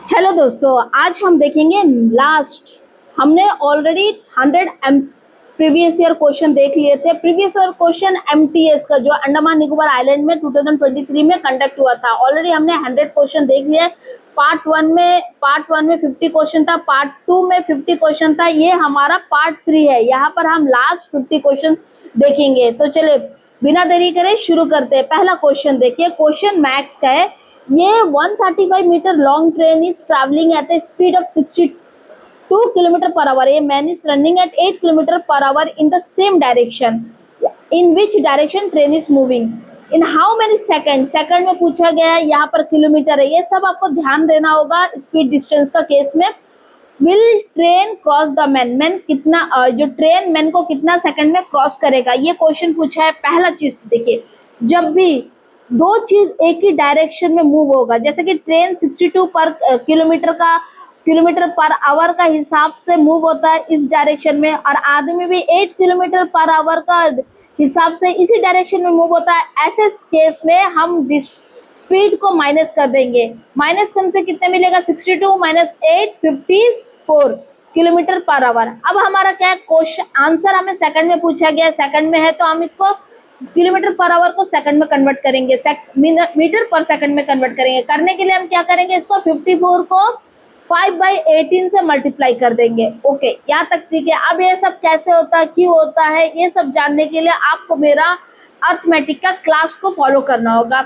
Hello दोस्तों, आज हम देखेंगे लास्ट। हमने already 100 M previous year question देख लिए थे। प्रीवियस ईयर क्वेश्चन एमटीएस का जो अंडमान निकोबार आइलैंड में 2023 में कंडक्ट हुआ था, ऑलरेडी हमने 100 क्वेश्चन देख लिए। पार्ट वन में 50 क्वेश्चन था, पार्ट टू में 50 क्वेश्चन था, ये हमारा पार्ट 3 है। यहाँ पर हम लास्ट 50 क्वेश्चन देखेंगे। तो चलिए बिना देरी करे शुरू करते हैं। पहला क्वेश्चन देखिए, क्वेश्चन मैथ्स का है। ये 135 metre long train is travelling at a speed of 62 kilometre per hour. A man is running at 8 kilometre per hour in the same direction. In which direction train is moving in how many second. Second में पूछा गया है, यहाँ पर kilometre है। ये सब आपको ध्यान देना होगा स्पीड डिस्टेंस का केस में। Will train cross the man. Man कितना जो ट्रेन मैन को कितना सेकंड में क्रॉस करेगा, ये क्वेश्चन पूछा है। पहला चीज देखिए, जब भी दो चीज एक ही डायरेक्शन में मूव होगा, जैसे कि ट्रेन 62 पर किलोमीटर पर आवर का हिसाब से मूव होता है इस डायरेक्शन में, और आदमी भी 8 किलोमीटर पर आवर का हिसाब से इसी डायरेक्शन में मूव होता है। ऐसे केस में हम स्पीड को माइनस कर देंगे। माइनस करने से कितने मिलेगा? 62 माइनस 8 54 किलोमीटर पर आवर। अब हमारा क्या है क्वेश्चन आंसर, हमें सेकंड में पूछा गया, सेकंड में है तो हम इसको किलोमीटर पर आवर को सेकंड में कन्वर्ट करेंगे, मीटर पर सेकंड में कन्वर्ट करेंगे। करने के लिए हम क्या करेंगे, इसको 54 को 5/18 से मल्टीप्लाई कर देंगे। ओके, यहाँ तक ठीक है। अब ये सब कैसे होता है, क्यों होता है, ये सब जानने के लिए आपको मेरा अर्थमेटिक का क्लास को फॉलो करना होगा।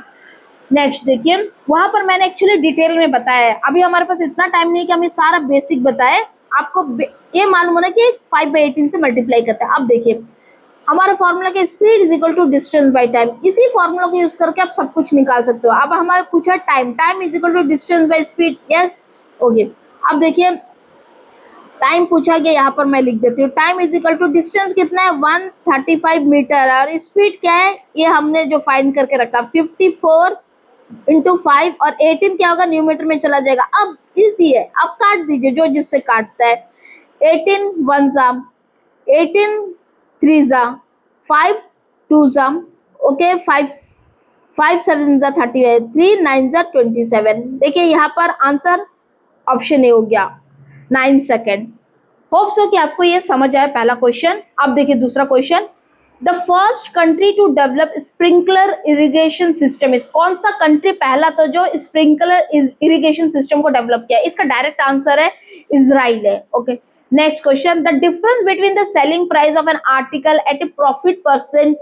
नेक्स्ट देखिए, वहां पर मैंने एक्चुअली डिटेल में बताया है। अभी हमारे पास इतना टाइम नहीं कि हम ये सारा बेसिक बताए। आपको ये मालूम होना कि 5/18 से मल्टीप्लाई करते हैं। अब देखिए, हमारा फॉर्मूला के speed is equal to distance by time. इसी फॉर्मूला को यूज करके आप सब कुछ निकाल सकते हो। अब हमारा पूछा time, time is equal to distance by speed. Yes, okay. अब देखिए, टाइम पूछा गया, यहाँ पर मैं लिख देती हूँ। Time is equal to distance कितना है 135 मीटर, और स्पीड क्या है ये हमने जो फाइंड करके रखा 54 इंटू 5, और 18 क्या होगा न्यूमीटर में चला जाएगा। अब इजी है, अब काट दीजिए जो जिससे काटता है। 18 1 जाम, 18 3 जा, 5 2 जाम, ओके, 5 7 जा 30, 3 9 जा 27। देखिए यहाँ पर आंसर ऑप्शन ए हो गया 9 सेकेंड। होप सो कि आपको ये समझ आया पहला क्वेश्चन। अब देखिए दूसरा question, the first country to develop sprinkler irrigation system is. कौन सा कंट्री पहला तो जो स्प्रिंकलर इरिगेशन सिस्टम को डेवलप किया? इसका डायरेक्ट आंसर है इजराइल है। Okay, next question, the difference between the selling price of an article at a profit percent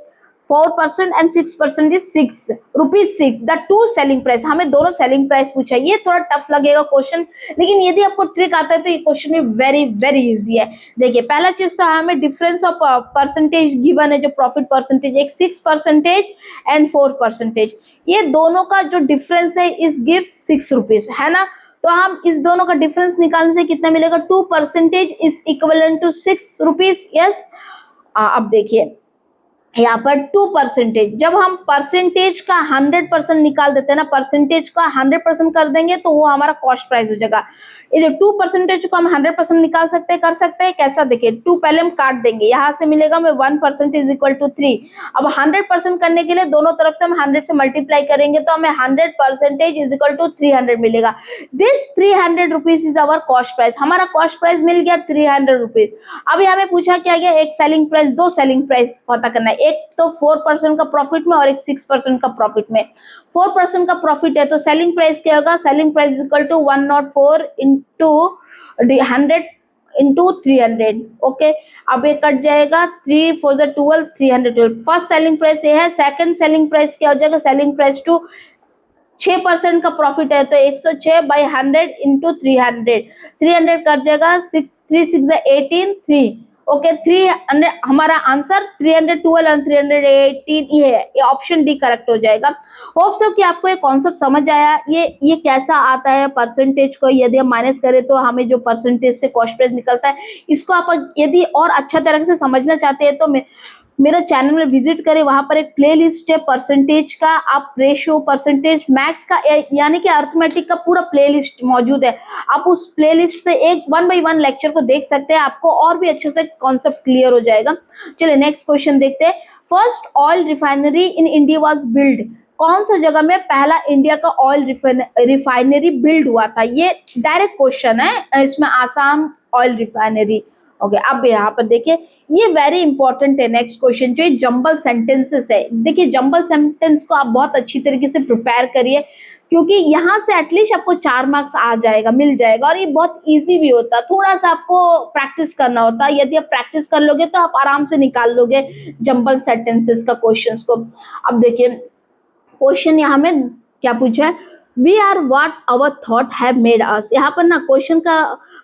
4% and 6% is 6 rupees 6। The two selling price, हमें दोनों सेलिंग प्राइस पूछा है। ये थोड़ा टफ लगेगा क्वेश्चन, लेकिन यदि आपको ट्रिक आता है तो ये क्वेश्चन भी वेरी वेरी इजी है। देखिए पहला चीज तो हमें डिफरेंस ऑफ परसेंटेज गिवन है, जो प्रॉफिट परसेंटेज, एक 6% एंड 4%। ये दोनों का जो डिफरेंस है इस गिव 6 रुपीज, है ना। तो हम इस दोनों का डिफरेंस निकालने से कितना मिलेगा, 2% is equivalent to 6 rupees. Yes, अब देखिए यहाँ पर 2%, जब हम परसेंटेज का 100% निकाल देते हैं ना, परसेंटेज का 100% कर देंगे तो वो हमारा कॉस्ट प्राइस हो जाएगा। ये जो 2% को हम 100% निकाल सकते हैं, कर सकते हैं कैसा, देखिए 2 पहले हम काट देंगे, यहाँ से मिलेगा हमें 1% इज इक्वल टू 3। अब 100% करने के लिए दोनों तरफ से हम 100 से मल्टीप्लाई करेंगे तो हमें 100% इज इक्वल टू 300 मिलेगा। This 300 rupees is our cost price. हमारा कॉस्ट प्राइस मिल गया 300 रुपीज। अभी हमें पूछा क्या गया, एक सेलिंग प्राइस, दो सेलिंग प्राइस पता करना है। एक तो 4% का प्रॉफिट में और एक 6% का प्रॉफिट में। 4% का प्रॉफिट है तो सेलिंग प्राइस क्या होगा, selling price equal to 104 into 100 into 300। Okay, अब ये कट जाएगा, 3 4 12, 312। फर्स्ट सेलिंग प्राइस ये है। सेकंड सेलिंग प्राइस क्या हो जाएगा, सेलिंग प्राइस टू 6% का प्रॉफिट है तो 106 बाई 100 इंटू 300, 300 कट जाएगा, 6 3 6 18 3। ओके, 300 हमारा आंसर 312 और 318 ये है, ये ऑप्शन डी करेक्ट हो जाएगा। होप सो कि आपको ये कॉन्सेप्ट समझ आया। ये कैसा आता है, परसेंटेज को यदि हम माइनस करें तो हमें जो परसेंटेज से कॉस्ट प्राइस निकलता है, इसको आप यदि और अच्छा तरह से समझना चाहते हैं तो मेरा चैनल में विजिट करें। वहां पर एक प्ले लिस्ट है परसेंटेज का, आप रेशियो, परसेंटेज, मैथ्स का यानी कि अर्थमेटिक का पूरा प्ले लिस्ट मौजूद है। आप उस प्ले लिस्ट से एक 1 बाई 1 लेक्चर को देख सकते हैं, आपको और भी अच्छे से कॉन्सेप्ट क्लियर हो जाएगा। चलिए नेक्स्ट क्वेश्चन देखते हैं। First oil refinery in India was build. कौन सा जगह में पहला इंडिया का ऑयल रिफाइनरी बिल्ड हुआ था? ये डायरेक्ट क्वेश्चन है, इसमें आसाम ऑयल रिफाइनरी। ओके, अब यहाँ पर देखिए, ये वेरी इंपॉर्टेंट है नेक्स्ट क्वेश्चन, जो जंबल सेंटेंसेस है। देखिए जंबल सेंटेंस को आप बहुत अच्छी तरीके से प्रिपेयर करिए, क्योंकि यहाँ से एटलीस्ट आपको 4 मार्क्स आ जाएगा, मिल जाएगा, और ये बहुत इजी भी होता है। थोड़ा सा आपको प्रैक्टिस करना होता है, यदि आप प्रैक्टिस कर लोगे तो आप आराम से निकाल लोगे जंबल सेंटेंसेस का क्वेश्चंस को। अब देखिए क्वेश्चन यहाँ में क्या पूछा है, we are what our thought have made us. यहाँ पर ना क्वेश्चन का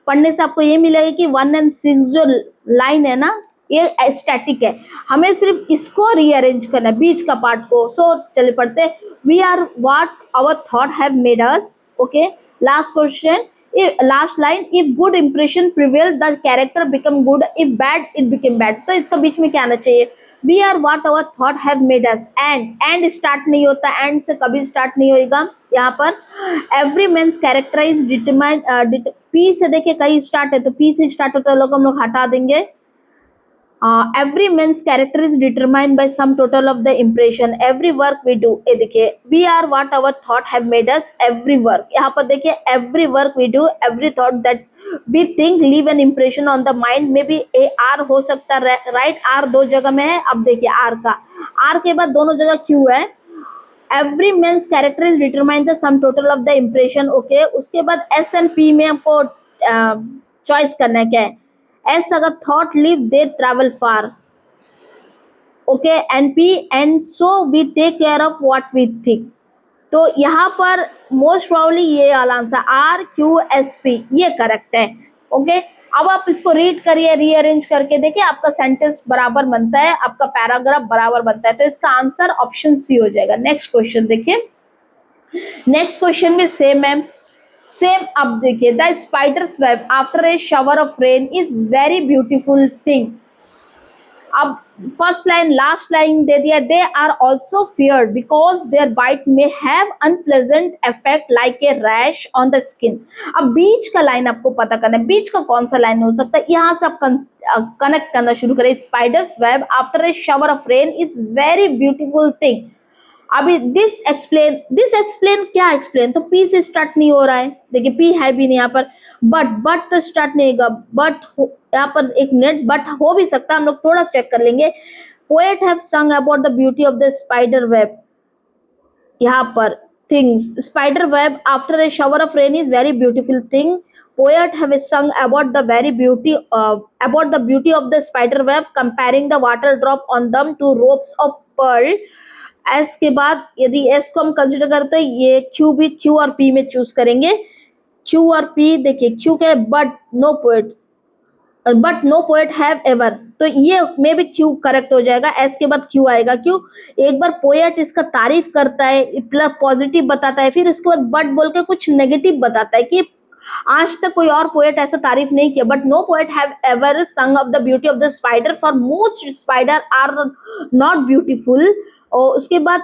पढ़ने से आपको ये मिलेगा कि 1 and 6 जो लाइन है ना, ये स्टैटिक है, हमें सिर्फ इसको रीअरेंज करना है, बीच का पार्ट को। सो चलिए पढ़ते हैं, we are what our thought have made us. Okay, last question, last line, if good impression prevail the character become good, if bad it become bad. तो इसका बीच में क्या आना चाहिए, we are what our thought have made us. And start नहीं होता, and से कभी स्टार्ट नहीं होएगा। यहाँ पर every man's character is determine, P से देखिए कहीं स्टार्ट है तो पी से स्टार्ट होता है, लोग हम लोग हटा देंगे। Every man's character is determined by sum total of the impression every work we do। ये देखिए, we are what our thought have made us every work। यहाँ पर देखिए every work we do, every thought that we think leave an impression on the mind। में भी A R हो सकता है, राइट, आर दो जगह में है। अब देखिए आर का, आर के बाद दोनों जगह क्यू है। Every man's character is determine the sum total of the impression. Okay, उसके बाद एस एंड पी में आपको चॉइस करना है क्या है। एस अगर thought live they travel far, okay, and P and so we take care of what we think. तो यहाँ पर मोस्ट प्रोबेबली ये वाला answer R Q S P ये करेक्ट है। ओके, अब आप इसको रीड करिए, रीअरेंज करके देखिए, आपका सेंटेंस बराबर बनता है, आपका पैराग्राफ बराबर बनता है। तो इसका आंसर ऑप्शन सी हो जाएगा। नेक्स्ट क्वेश्चन देखिए, नेक्स्ट क्वेश्चन भी सेम है, सेम। अब देखिए, the spider's web after a shower of rain is very beautiful thing. अब फर्स्ट लाइन लास्ट लाइन दे दिया, they are also feared because their bite में have unpleasant effect like a rash on the skin. अब बीच का line आपको पता करना है, बीच का कौन सा लाइन हो सकता है, यहाँ से आप कनेक्ट करना शुरू करें। Spiders web after a shower of rain is very beautiful thing. अभी दिस एक्सप्लेन क्या एक्सप्लेन, तो पी से स्टार्ट नहीं हो रहा है, देखिए पी है भी नहीं यहाँ पर। बट तो स्टार्ट नहीं होगा, बट यहाँ पर एक मिनट, बट हो भी सकता है, हम लोग थोड़ा चेक कर लेंगे। पोएट हैव संग about the beauty of the spider web, यहाँ पर things, spider web after a shower of rain is very beautiful thing. Poet have sung about the very beauty about the beauty of the spider web, comparing the water drop on them to ropes of pearl। S के बाद यदि S को हम consider करें तो ये Q भी, Q और पी में चूज करेंगे। क्यू और पी देखिए, क्यू के but no poet have ever, तो ये मे भी क्यू करेक्ट हो जाएगा। एस के बाद क्यू आएगा, क्यों, एक बार पोएट इसका तारीफ करता है, प्लस पॉजिटिव बताता है, फिर इसके बाद बट बोल के कुछ नेगेटिव बताता है कि आज तक कोई और पोएट ऐसा तारीफ नहीं किया। But no poet have ever sung of the beauty of the spider, for most spider are not beautiful. और उसके बाद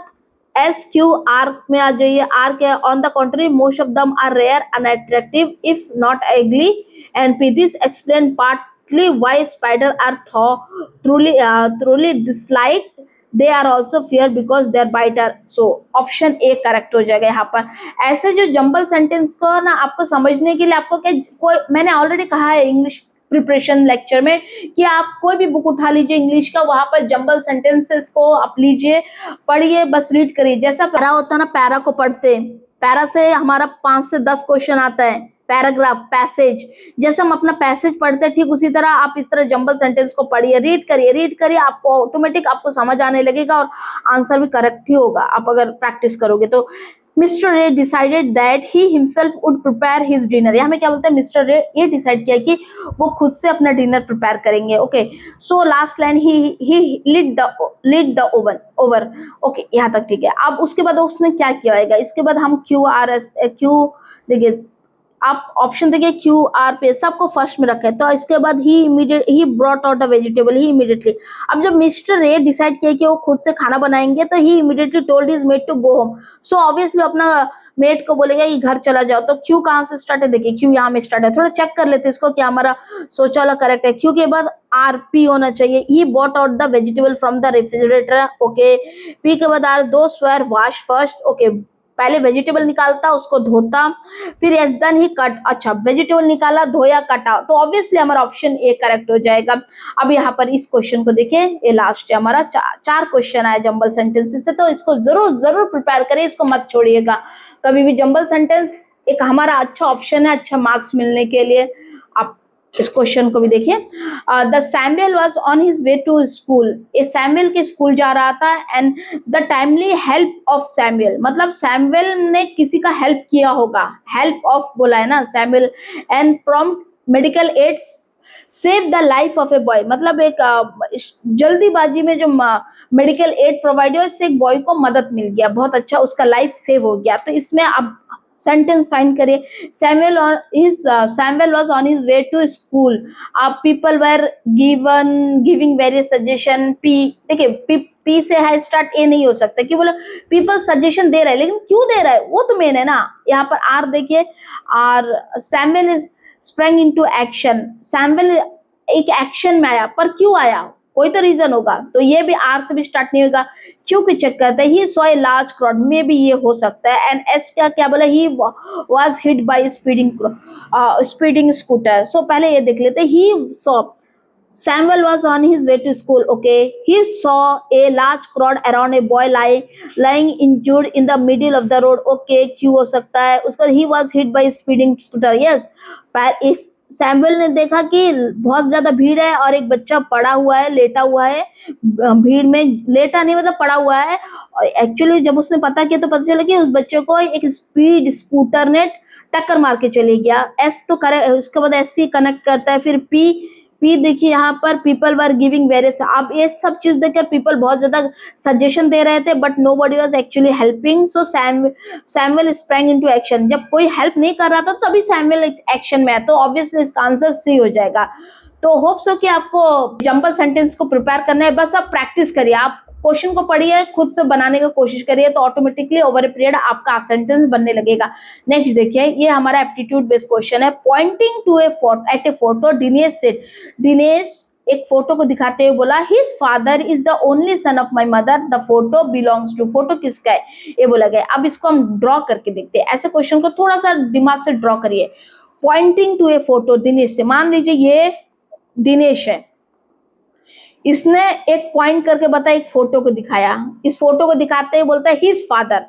एस क्यू आर में आ जाइए, आर के on the contrary most of them are rare unattractive if not ugly, and पी this explains partly why spider are truly disliked, they are also feared because their bite are so। Option A correct हो जाएगा यहाँ पर। ऐसे जो jumble sentence को ना आपको समझने के लिए आपको क्या, कोई मैंने ऑलरेडी कहा है इंग्लिश प्रिपरेशन लेक्चर में कि आप कोई भी बुक उठा लीजिए इंग्लिश का, वहां पर जंबल सेंटेंसेस को आप लीजिए, पढ़िए, बस रीड करिए। जैसा पैरा होता है ना, पैरा को पढ़ते, पैरा से हमारा 5 से 10 क्वेश्चन आता है, पैराग्राफ, पैसेज, जैसे हम अपना पैसेज पढ़ते हैं, ठीक उसी तरह आप इस तरह जंबल सेंटेंस को पढ़िए, रीड करिए, आपको ऑटोमेटिक आपको समझ आने लगेगा और आंसर भी करेक्ट ही होगा आप अगर प्रैक्टिस करोगे तो। मिस्टर रे decided that he himself would prepare his dinner. यहाँ में क्या बोलते हैं, मिस्टर रे ये डिसाइड किया कि वो खुद से अपना डिनर प्रिपेयर करेंगे। Okay, so last line he lead the over. Okay, यहाँ तक ठीक है। अब उसके बाद उसने क्या किया होगा, इसके बाद हम क्यू देखिए, आप ऑप्शन देखिए क्यू आर पे सबको फर्स्ट में रखे, तो इसके बाद he brought out the vegetable, he immediately. अब जब मिस्टर रे डिसाइड किया कि वो खुद से खाना बनाएंगे तो he immediately told his maid to go home. So obviously अपना मेट को बोलेगा कि घर चला जाओ, तो क्यू कहाँ से स्टार्ट है, देखिए क्यू यहाँ में स्टार्ट है। थोड़ा चेक कर लेते हैं इसको क्या हमारा सोचा वाला करेक्ट है। क्यू के बाद आर पी होना चाहिए, he bought out the vegetable from the refrigerator, okay. P के बाद आर दो स्वेयर वॉश फर्स्ट, ओके, पहले वेजिटेबल निकालता उसको धोता, फिर एस देन ही कट, अच्छा वेजिटेबल निकाला धोया कटा, तो ऑब्वियसली हमारा ऑप्शन ए करेक्ट हो जाएगा। अब यहाँ पर इस क्वेश्चन को देखिए, ये लास्ट है हमारा, चार क्वेश्चन आया जंबल सेंटेंसेस से, तो इसको जरूर जरूर प्रिपेयर करिए, इसको मत छोड़िएगा कभी भी। जंबल सेंटेंस एक हमारा अच्छा ऑप्शन है अच्छा मार्क्स मिलने के लिए। आप इस क्वेश्चन को भी देखिए, the Samuel was on his way to school, ए सैमुअल के स्कूल जा रहा था, and the timely help of Samuel, मतलब सैमुअल ने किसी का हेल्प किया होगा, हेल्प ऑफ बोला है ना Samuel, and prompt medical aid save the life of a boy, मतलब एक जल्दीबाजी में जो मेडिकल एड प्रोवाइड हुआ इससे एक बॉय को मदद मिल गया, बहुत अच्छा उसका लाइफ सेव हो गया। तो इसमें अब सेंटेंस फाइंड करिए, Samuel was on his way to school, people were giving various suggestion, p देखिए पी से है स्टार्ट, ए नहीं हो सकता, क्यों बोले पीपल सजेशन दे रहे हैं, लेकिन क्यों दे रहा है वो तो मेन है ना। यहाँ पर आर देखिए, R Samuel is sprang into action, Samuel एक एक्शन में आया, पर क्यों आया, कोई तो रीजन होगा, तो ये भी आर से भी स्टार्ट नहीं होगा, क्योंकि चेक करते हैं, he saw a large crowd, में भी ये हो सकता है, एंड एस क्या क्या बोला, he was hit by speeding scooter, so पहले ये देख लेते हैं, he saw Samuel was on his way to school. Okay, he saw a large crowd around a boy lying injured in the middle of the road. Okay, क्यों हो सकता है उसका, he was hit by speeding scooter. Yes, पर इस Samuel ने देखा कि बहुत ज्यादा भीड़ है और एक बच्चा पड़ा हुआ है, लेटा हुआ है, भीड़ में लेटा नहीं मतलब पड़ा हुआ है। एक्चुअली जब उसने पता किया तो पता चला कि उस बच्चे को एक स्पीड स्कूटर ने टक्कर मार के चले गया। एस तो करे, उसके बाद एस सी कनेक्ट करता है, फिर पी देखिए यहाँ पर पीपल वर गिविंग वेरियस, अब ये सब चीज देखकर पीपल बहुत ज्यादा सजेशन दे रहे थे, but nobody was actually helping, so Samuel sprang into action, जब कोई हेल्प नहीं कर रहा था तभी सैमुअल एक्शन में है, तो ऑब्वियसली इसका आंसर सी हो जाएगा। तो होप सो कि आपको जंपल सेंटेंस को प्रिपेयर करना है, बस आप प्रैक्टिस करिए, आप क्वेश्चन को पढ़िए, खुद से बनाने की कोशिश करिए, तो ऑटोमेटिकली ओवर ए पीरियड आपका सेंटेंस बनने लगेगा। नेक्स्ट देखिए, ये हमारा एप्टीट्यूड बेस्ड क्वेश्चन है, pointing to a photo at a photo, Dinesh said, Dinesh एक फोटो को दिखाते हुए बोला, his father is the only son of my mother, the photo belongs to, photo किसका है ये बोला गया। अब इसको हम ड्रॉ करके देखते हैं, ऐसे क्वेश्चन को थोड़ा सा दिमाग से ड्रॉ करिए। Pointing to a photo, Dinesh से, मान लीजिए ये दिनेश है, इसने एक पॉइंट करके बताया, एक फोटो को दिखाया, इस फोटो को दिखाते ही बोलता है हिज फादर,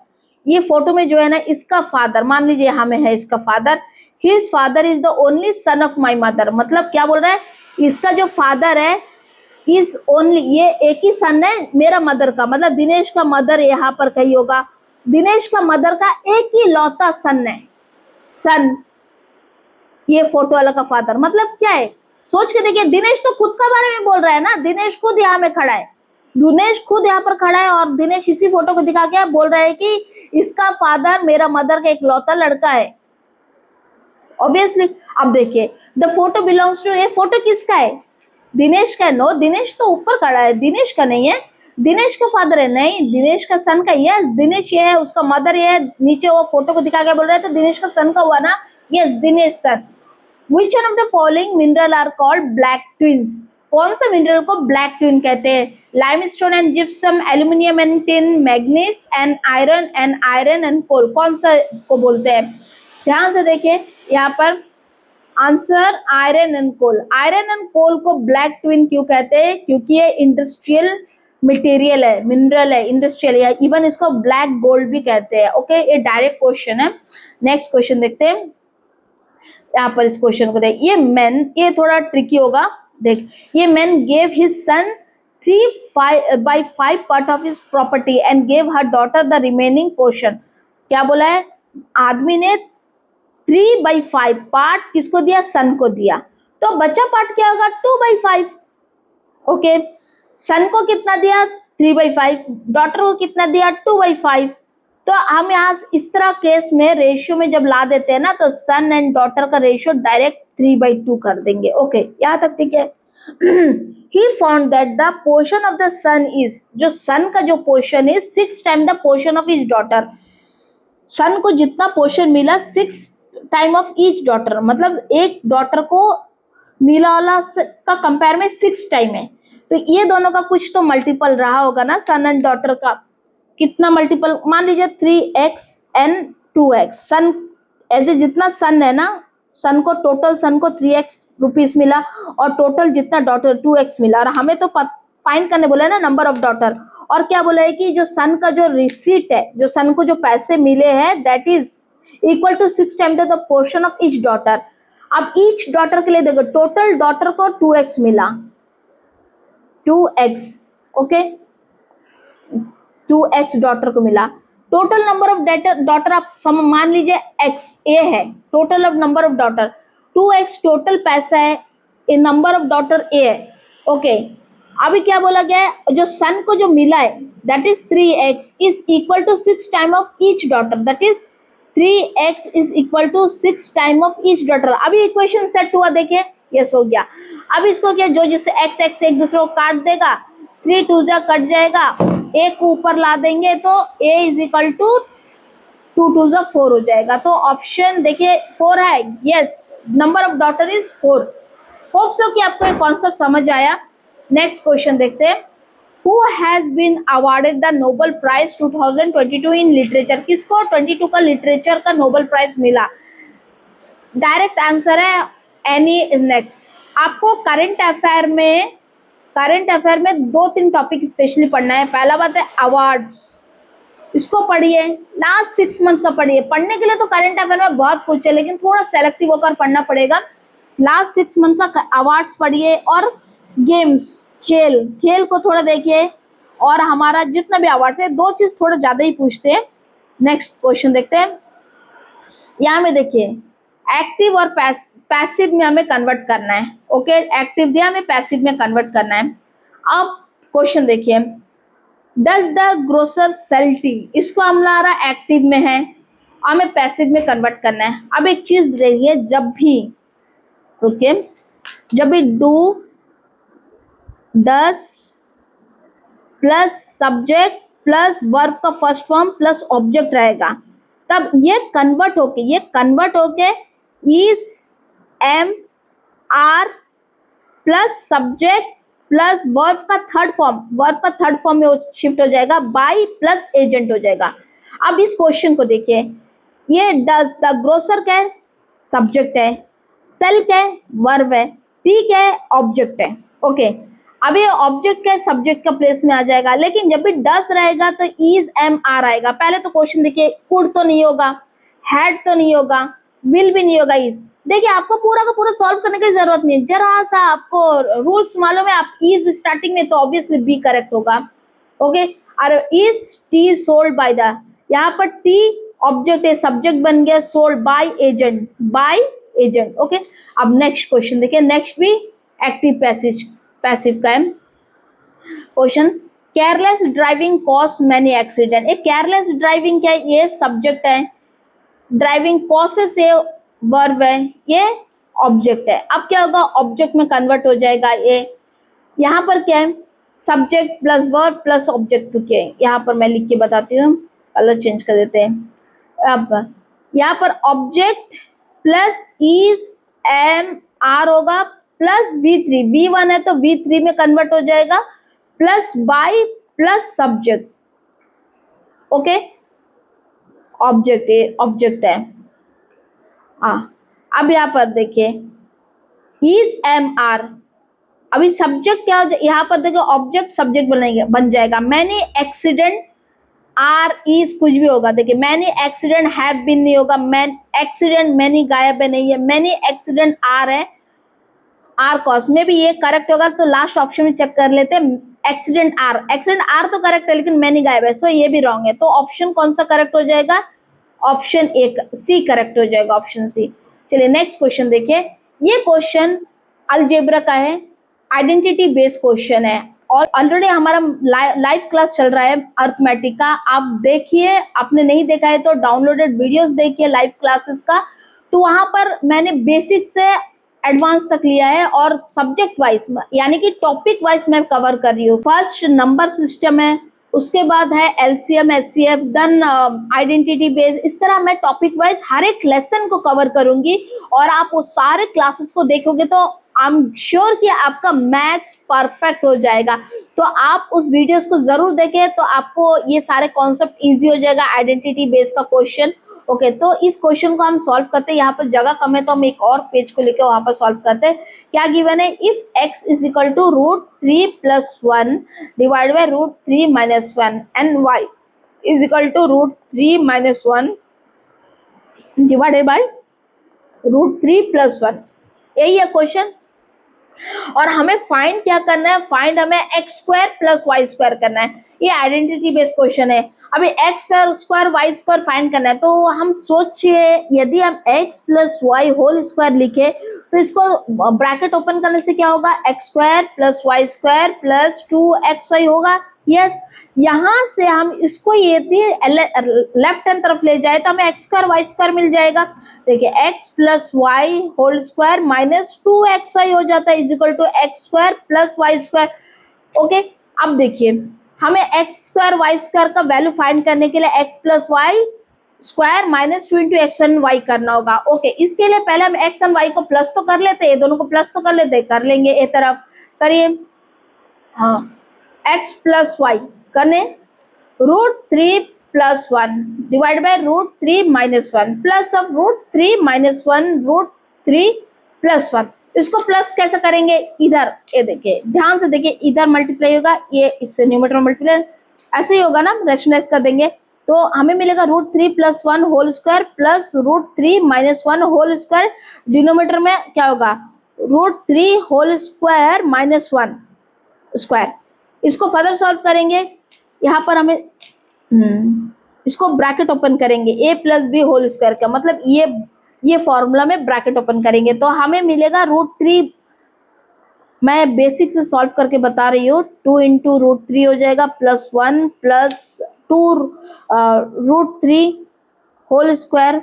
ये फोटो में जो है ना इसका फादर, मान लीजिए यहाँ में है इसका father, his father is the only son of my mother, मतलब क्या बोल रहा है, इसका जो फादर है इज ओनली, ये एक ही सन है मेरा मदर का, मतलब दिनेश का मदर यहाँ पर कहीं होगा, दिनेश का मदर का एक ही लौता सन है, सन, ये फोटो वाला का फादर, मतलब क्या है सोच के देखिए, दिनेश तो खुद का बारे में बोल रहा है ना, दिनेश खुद यहाँ में खड़ा है, दिनेश खुद यहाँ पर खड़ा है और दिनेश इसी फोटो को दिखा के बोल रहा है कि इसका फादर मेरा मदर का इकलौता लड़का है, ऑब्वियसली। अब देखिए, द फोटो बिलोंग्स टू, ये फोटो किसका है, दिनेश का है, नो दिनेश तो ऊपर खड़ा है, दिनेश का नहीं है, दिनेश का फादर है, नहीं दिनेश का सन का, यस दिनेश ये है, उसका मदर ये है, नीचे वो फोटो को दिखा के बोल रहा है, तो दिनेश का सन का हुआ ना, yes Dinesh son. Which one of the following mineral are called black twins? कौन सा मिनरल को ब्लैक ट्विन कहते हैं, limestone and gypsum, aluminium and tin, manganese and iron and coal, कौन सा को बोलते हैं, ध्यान से देखिए यहाँ पर answer iron and coal. Iron and coal को ब्लैक ट्विन क्यों कहते हैं, क्योंकि ये इंडस्ट्रियल मटेरियल है, मिनरल है, इंडस्ट्रियल है, इवन इसको ब्लैक गोल्ड भी कहते हैं। ओके, ये डायरेक्ट क्वेश्चन है। नेक्स्ट क्वेश्चन देखते हैं, यहाँ पर इस क्वेश्चन को देख, ये मैन, ये थोड़ा ट्रिकी होगा, देख, ये man gave his son 3/5 part of his property and gave her daughter the remaining portion, क्या बोला है, आदमी ने 3/5 पार्ट किसको दिया, सन को दिया, तो बचा पार्ट क्या होगा, 2/5। ओके, सन को कितना दिया 3/5, डॉटर को कितना दिया 2/5, तो हम यहाँ इस तरह केस में रेशियो में जब ला देते हैं ना, तो सन एंड डॉटर का रेशियो डायरेक्ट 3/2 कर देंगे। ओके, यहाँ तक ठीक है। He found that the portion of the sun is, जो सन का जो पोर्शन है 6 time the portion of his daughter, son को जितना पोर्शन मिला 6 टाइम ऑफ ईच डॉटर, मतलब एक डॉटर को मिला वाला का कंपेयर में 6 टाइम है, तो ये दोनों का कुछ तो मल्टीपल रहा होगा ना सन एंड डॉटर का। कितना मल्टीपल, मान लीजिए 3x एंड 2x। सन ऐसे जितना सन है ना, सन को टोटल सन को 3x रुपीस मिला और टोटल जितना डॉटर 2x मिला, और हमें तो फाइंड करने बोला है ना नंबर ऑफ डॉटर। और क्या बोला है कि जो सन का जो रिसीट है, जो सन को जो पैसे मिले हैं, that is equal to 6 time the portion of each daughter. अब ईच डॉटर के लिए देखो, टोटल डॉटर को 2x मिला, 2x, ओके, 2x डॉटर को मिला। टोटल नंबर ऑफ डॉटर आप मान लीजिए x a है, total of number of daughter 2x total पैसा है, ए नंबर ऑफ डॉटर a है, ओके। अभी क्या बोला गया है, जो सन को जो मिला है that is 3x is equal to 6 time of each daughter, that is 3x is equal to 6 time of each daughter. अभी इक्वेशन सेट हुआ, देखिए यस हो गया। अब इसको क्या, जो जिससे x x एक दूसरे को काट देगा, 3 2 जा कट जाएगा, एक को ऊपर ला देंगे तो a इज इक्वल टू 2 2 जा 4 हो जाएगा। तो ऑप्शन देखिए 4 है, yes, number of daughter is 4। Hope so कि आपको ये कॉन्सेप्ट समझ आया। नेक्स्ट क्वेश्चन देखते हैं, who has been awarded the Nobel prize 2022 in literature. किसको 22 का लिटरेचर का नोबेल प्राइज मिला? डायरेक्ट आंसर है एनी नेक्स्ट। आपको करंट अफेयर में 2-3 टॉपिक स्पेशली पढ़ना है। पहला बात है अवार्ड्स, इसको पढ़िए, लास्ट 6 मंथ का पढ़िए। पढ़ने के लिए तो करंट अफेयर में बहुत कुछ है, लेकिन थोड़ा सेलेक्टिव होकर पढ़ना पड़ेगा। लास्ट 6 मंथ का अवार्ड्स पढ़िए, और गेम्स, खेल को थोड़ा देखिए, और हमारा जितना भी अवार्ड्स है, 2 चीज थोड़ा ज्यादा ही पूछते हैं। नेक्स्ट क्वेश्चन देखते हैं, यहाँ में देखिए एक्टिव और पैसिव में हमें कन्वर्ट करना है, ओके। एक्टिव दिया, हमें पैसिव में कन्वर्ट करना है। अब क्वेश्चन देखिए, does the grocer sell tea, इसको हमारा एक्टिव में है, हमें पैसिव में कन्वर्ट करना है। अब एक चीज देखिए, जब भी ओके, जब भी do does plus subject plus verb का फर्स्ट फॉर्म प्लस ऑब्जेक्ट रहेगा, तब ये कन्वर्ट होके is am are plus subject plus verb का थर्ड फॉर्म में शिफ्ट हो जाएगा, बाई प्लस एजेंट हो जाएगा। अब इस क्वेश्चन को देखिए, ये डज द ग्रोसर क्या है, सब्जेक्ट है, सेल क्या है, वर्ब है, टी क्या है, ऑब्जेक्ट है, ओके। अब ये ऑब्जेक्ट क्या है, सब्जेक्ट का प्लेस में आ जाएगा, लेकिन जब भी डस रहेगा तो इज एम आर आएगा। पहले तो क्वेश्चन देखिए, कुड तो नहीं होगा, हैड तो नहीं होगा, विल भी नहीं होगा, इज। देखिए आपको पूरा का पूरा सॉल्व करने की जरूरत नहीं है, जरा सा आपको रूल्स मालूम है, आप इज स्टार्टिंग में तो ऑब्वियसली बी करेक्ट होगा, ओके। और is T sold by the, यहाँ पर टी ऑब्जेक्ट है, सब्जेक्ट बन गया, सोल्ड बाय एजेंट, ओके। अब नेक्स्ट क्वेश्चन देखिए, नेक्स्ट भी एक्टिव पैसिव का है question. Careless driving cause many accident, एक केयरलेस ड्राइविंग क्या है, ये सब्जेक्ट है, ड्राइविंग कॉसेस से वर्ब है, ये ऑब्जेक्ट है। अब क्या होगा, ऑब्जेक्ट में कन्वर्ट हो जाएगा ये। यहाँ पर क्या है, subject plus verb plus object के, यहाँ पर मैं लिख के बताती हूँ, कलर चेंज कर देते हैं। अब यहाँ पर object plus is am are होगा, प्लस V3, V1 है तो V3 में कन्वर्ट हो जाएगा, plus by plus subject, okay. Object है, हाँ। अब यहाँ पर देखिए इज एम आर, अभी सब्जेक्ट क्या हो जाए, यहाँ पर देखो ऑब्जेक्ट सब्जेक्ट बन जाएगा। मैनी एक्सीडेंट, आर इज कुछ भी होगा, देखिए मैनी एक्सीडेंट हैव बीन नहीं होगा, मैन एक्सीडेंट मैनी गायब है, नहीं है, मैनी एक्सीडेंट आर है, आर कॉस में भी ये करेक्ट होगा, तो लास्ट ऑप्शन में चेक कर लेते हैं। एक्सीडेंट आर तो करेक्ट है, लेकिन मैनी गायब है, सो ये भी रॉन्ग है। तो ऑप्शन कौन सा करेक्ट हो जाएगा, ऑप्शन ए सी करेक्ट हो जाएगा, ऑप्शन सी। चलिए नेक्स्ट क्वेश्चन देखिए, ये क्वेश्चन अलजेब्रा का है, आइडेंटिटी बेस्ड क्वेश्चन है, और ऑलरेडी हमारा लाइव क्लास चल रहा है अर्थमेटिक का, आप देखिए, आपने नहीं देखा है तो डाउनलोडेड वीडियोस देखिए लाइव क्लासेस का। तो वहां पर मैंने बेसिक से एडवांस तक लिया है, और सब्जेक्ट वाइज यानी कि टॉपिक वाइज मैं कवर कर रही हूँ। फर्स्ट नंबर सिस्टम है, उसके बाद है LCM, HCF, then identity base. इस तरह मैं टॉपिक वाइज हर एक लेसन को कवर करूंगी और आप वो सारे क्लासेस को देखोगे तो आई एम श्योर कि आपका मैथ्स परफेक्ट हो जाएगा। तो आप उस वीडियोस को जरूर देखें तो आपको ये सारे कॉन्सेप्ट इजी हो जाएगा। आइडेंटिटी बेस का क्वेश्चन, ओके तो इस क्वेश्चन को हम सॉल्व करते हैं। यहाँ पर जगह कम है तो हम एक और पेज को लेकर वहां पर सॉल्व करते हैं। क्या गिवन है, if x is equal to √3 + 1 divide by √3 - 1 and y is equal to √3 - 1 divided by √3 + 1। यही है क्वेश्चन और हमें फाइंड क्या करना है, फाइंड हमें x² + y² करना है। ये आइडेंटिटी बेस्ड क्वेश्चन है। अभी x² y² फाइंड करना है तो हम सोचिए यदि हम x + y² लिखे तो इसको ब्रैकेट ओपन करने से क्या होगा, x² + y² + 2xy होगा। यस, यहाँ से हम इसको यदि लेफ्ट हैंड तरफ ले जाए तो हमें x² y² मिल जाएगा। देखिए x + y² - 2xy हो जाता है is equal to x² + y²। Okay, अब देखिए हमें x² y² का वैल्यू फाइंड करने के लिए x + y² - 2 × x and y करना होगा। ओके, इसके लिए पहले हम x और y को प्लस तो कर लेते हैं, दोनों को प्लस तो कर लेते हैं, कर लेंगे एक तरफ करिए। हाँ, x + y करने √3 + 1 डिवाइड बाय √3 - 1 प्लस ऑफ √3 - 1 √3 + 1। इसको प्लस कैसे करेंगे, इधर ये देखिए ध्यान से देखिए, इधर मल्टीप्लाई होगा, ये इससे न्यूमरेटर मल्टीप्लाई ऐसे ही होगा ना, रेशनलाइज कर देंगे तो हमें मिलेगा √3 + 1 whole square plus √3 - 1 whole square. Denominator में क्या होगा, √3 होल स्क्वायर - 1 स्क्वायर। इसको फर्दर सॉल्व करेंगे, यहाँ पर हमें इसको ब्रैकेट ओपन करेंगे a + b होल स्क्वायर का मतलब ये फॉर्मूला में ब्रैकेट ओपन करेंगे तो हमें मिलेगा √3। मैं बेसिक से सॉल्व करके बता रही हूँ, 2 × √3 हो जाएगा प्लस 1 प्लस 2 √3 होल स्क्वायर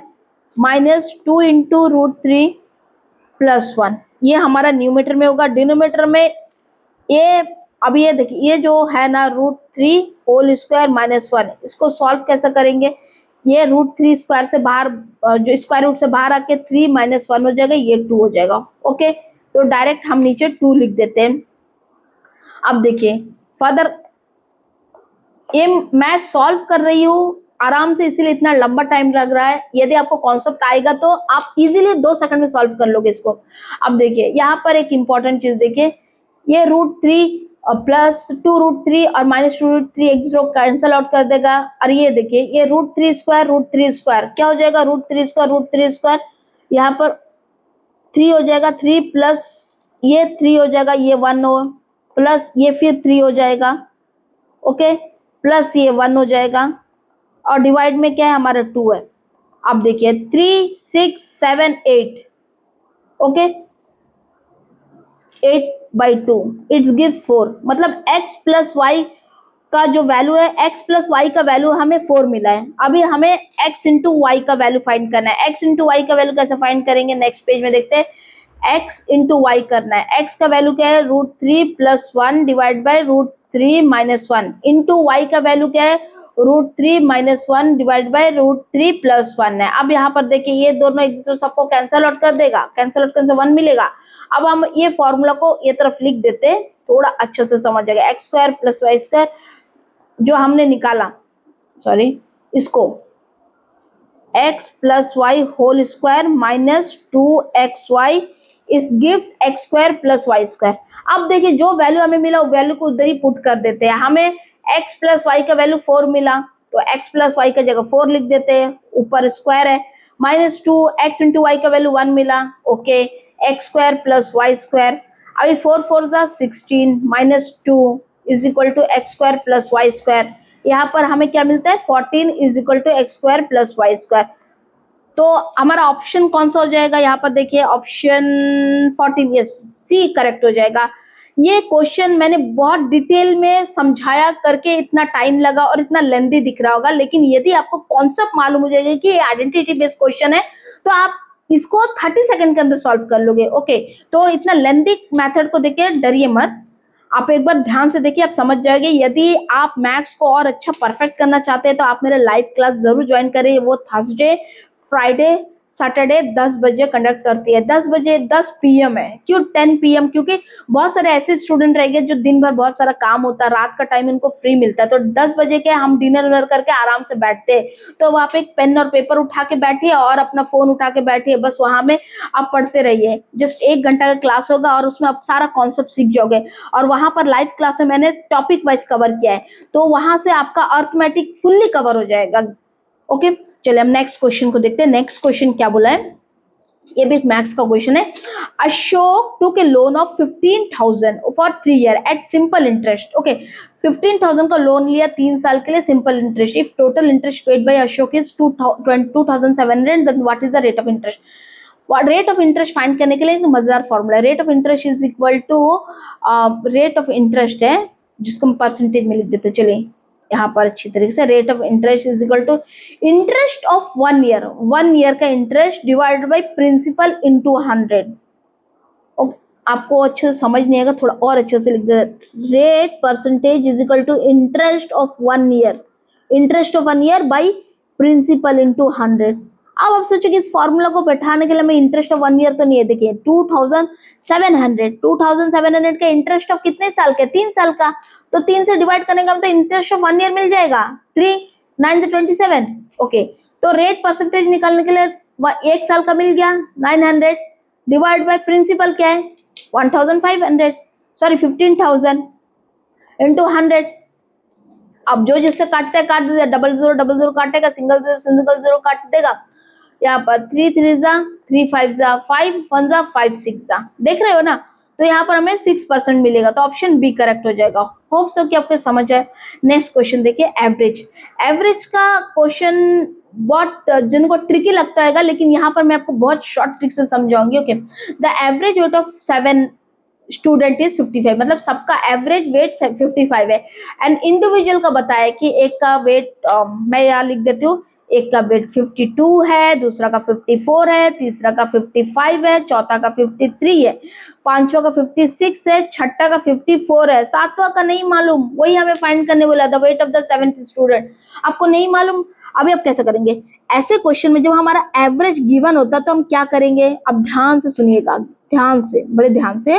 -2 × √3 + 1। ये हमारा न्यूमरेटर में होगा। डिनोमिनेटर में ये अब ये देखिए ये जो है ना √3 होल स्क्वायर - 1, इसको सॉल्व कैसे करेंगे, ये √3 स्क्वायर से बाहर जो स्क्वायर रूट से बाहर आके 3 - 1 हो जाएगा, ये 2 हो जाएगा। ओके, तो डायरेक्ट हम नीचे 2 लिख देते हैं। अब देखिए फर्दर ये मैं सॉल्व कर रही हूँ आराम से, इसीलिए इतना लंबा टाइम लग रहा है। यदि आपको कॉन्सेप्ट आएगा तो आप इजीली 2 सेकंड में सॉल्व कर लोगे इसको। अब देखिए यहाँ पर एक इंपॉर्टेंट चीज देखिए, ये √3 प्लस 2 √3 और -2 √3 एक दूसरे को कैंसिल आउट कर देगा। और ये देखिए ये √3² क्या हो जाएगा, √3², यहाँ पर 3 हो जाएगा, 3 प्लस ये 3 हो जाएगा, ये 1 हो प्लस ये फिर 3 हो जाएगा, ओके प्लस ये 1 हो जाएगा और डिवाइड में क्या है हमारा 2 है। अब देखिए 3 6 7 8, ओके 8/2 इट गिव्स 4, मतलब x + y का जो वैल्यू है, x + y का वैल्यू हमें 4 मिला है। अभी हमें x × y का वैल्यू फाइंड करना है। x × y का वैल्यू कैसे फाइंड करेंगे, नेक्स्ट पेज में देखते हैं। x × y करना है, x का वैल्यू क्या है, √3 + 1 डिवाइड बाय √3 - 1 इंटू y का वैल्यू क्या है, √3 - 1 डिवाइड बाय √3 + 1 है। अब यहाँ पर देखिए ये दोनों एक दूसरे सबको कैंसिल आउट कर देगा, कैंसिल आउट करने से 1 मिलेगा। अब हम ये फॉर्मूला को ये तरफ लिख देते हैं, थोड़ा अच्छे से समझ जाएगा। x² + y² जो हमने निकाला, सॉरी इसको x + y whole square -2xy इस गिव्स x² + y²। अब देखिए जो वैल्यू हमें मिला वो वैल्यू को उधर ही पुट कर देते हैं। हमें x + y का वैल्यू 4 मिला तो x + y का जगह 4 लिख देते हैं, ऊपर स्क्वायर है, -2 x × y का वैल्यू 1 मिला, ओके x² + y²। अभी 4 4 16 -2 is equal to x² + y²। यहाँ पर हमें क्या मिलता है, 14 is equal to x² + y²। तो हमारा ऑप्शन कौन सा हो जाएगा, यहाँ पर देखिए ऑप्शन 14, यस सी करेक्ट हो जाएगा। ये क्वेश्चन मैंने बहुत डिटेल में समझाया करके इतना टाइम लगा और इतना लेंथी दिख रहा होगा, लेकिन यदि आपको कॉन्सेप्ट मालूम हो जाएगा कि ये आइडेंटिटी बेस्ड क्वेश्चन है तो आप इसको 30 सेकंड के अंदर सॉल्व कर लोगे। ओके, तो इतना लेंथी मेथड को देखिए डरिए मत। आप एक बार ध्यान से देखिए, आप समझ जाएंगे। यदि आप मैथ्स को और अच्छा परफेक्ट करना चाहते हैं तो आप मेरे लाइव क्लास जरूर ज्वाइन करें। वो थर्सडे, फ्राइडे, सैटरडे 10 बजे कंडक्ट करती है। 10 बजे, 10 पीएम है। क्यों 10 पीएम? क्योंकि बहुत सारे ऐसे स्टूडेंट रहेंगे जो दिन भर बहुत सारा काम होता है, रात का टाइम इनको फ्री मिलता है, तो 10 बजे के हम डिनर विनर करके आराम से बैठते हैं। तो वहाँ पे एक पेन और पेपर उठा के बैठिए और अपना फोन उठा के बैठिए, बस वहां में आप पढ़ते रहिए। जस्ट 1 घंटा का क्लास होगा और उसमें आप सारा कॉन्सेप्ट सीख जाओगे। और वहां पर लाइव क्लास में मैंने टॉपिक वाइज कवर किया है, तो वहां से आपका अर्थमेटिक फुल्ली कवर हो जाएगा। ओके, चलिए हम नेक्स्ट क्वेश्चन को देखते हैं। नेक्स्ट क्वेश्चन क्या बोला है, ये भी मैथ्स का क्वेश्चन है। Ashok took a loan of 15,000 for 3 year at simple interest. Okay, 15,000 का लोन लिया 3 साल के लिए simple interest. If total interest paid by Ashok is 2,700, then what is the rate of interest? Rate of interest find करने के लिए एक मजेदार फॉर्मूला है। Rate of interest is equal to rate of interest है, जिसको हम परसेंटेज में लिख देते। चलिए यहाँ पर अच्छी तरीके से, rate of interest is equal to interest of 1 year, 1 year का interest divided by principal into 100। आपको अच्छे से समझ नहीं आएगा, थोड़ा और अच्छे से लिख दे। Rate percentage is equal to interest of 1 year, interest of 1 year by principal into 100। अब आप सोचो कि इस फॉर्मूला को बैठाने के लिए मैं इंटरेस्ट ऑफ 1 ईयर तो नहीं है। देखिए 2,700 का इंटरेस्ट ऑफ कितने साल का? 3 साल का। तो 3 से डिवाइड करने का मतलब इंटरेस्ट ऑफ 1 ईयर मिल जाएगा। 3 9 से 27। ओके, तो रेट परसेंटेज निकालने के लिए 1 साल का मिल गया 900, डिवाइड बाय प्रिंसिपल क्या है 1,500, सॉरी 15,000 इंटू 100। अब जो जिससे काटते हैं काट दीजिए, डबल जीरो काटेगा, सिंगल जीरो काट देगा। यहाँ पर 3 3 जा 3 5 जा 5 1 जा 5 6 जा, देख रहे हो ना? तो यहाँ पर हमें 6% मिलेगा, तो ऑप्शन बी करेक्ट हो जाएगा। होप सो कि आपको समझ आए। नेक्स्ट क्वेश्चन देखिए, एवरेज। एवरेज का क्वेश्चन बहुत जिनको ट्रिकी लगता है, लेकिन यहाँ पर मैं आपको बहुत शॉर्ट ट्रिक से समझाऊंगी। Okay, the average weight of 7 student is 55, मतलब सबका एवरेज वेट 55 है। एंड इंडिविजुअल का बताया कि एक का वेट मैं यहाँ लिख देती हूँ, एक का वेट 52 है, दूसरा का 54 है, तीसरा का 55 है, चौथा का 53 है, पांचवा का 56 है, छठा का 54 है, सातवां का नहीं मालूम, वही हमें फाइंड करने बोला, the weight of the 7th student. आपको नहीं मालूम, अभी आप कैसे करेंगे ऐसे क्वेश्चन में? जब हमारा एवरेज गिवन होता है तो हम क्या करेंगे? अब ध्यान से सुनिएगा, ध्यान से, बड़े ध्यान से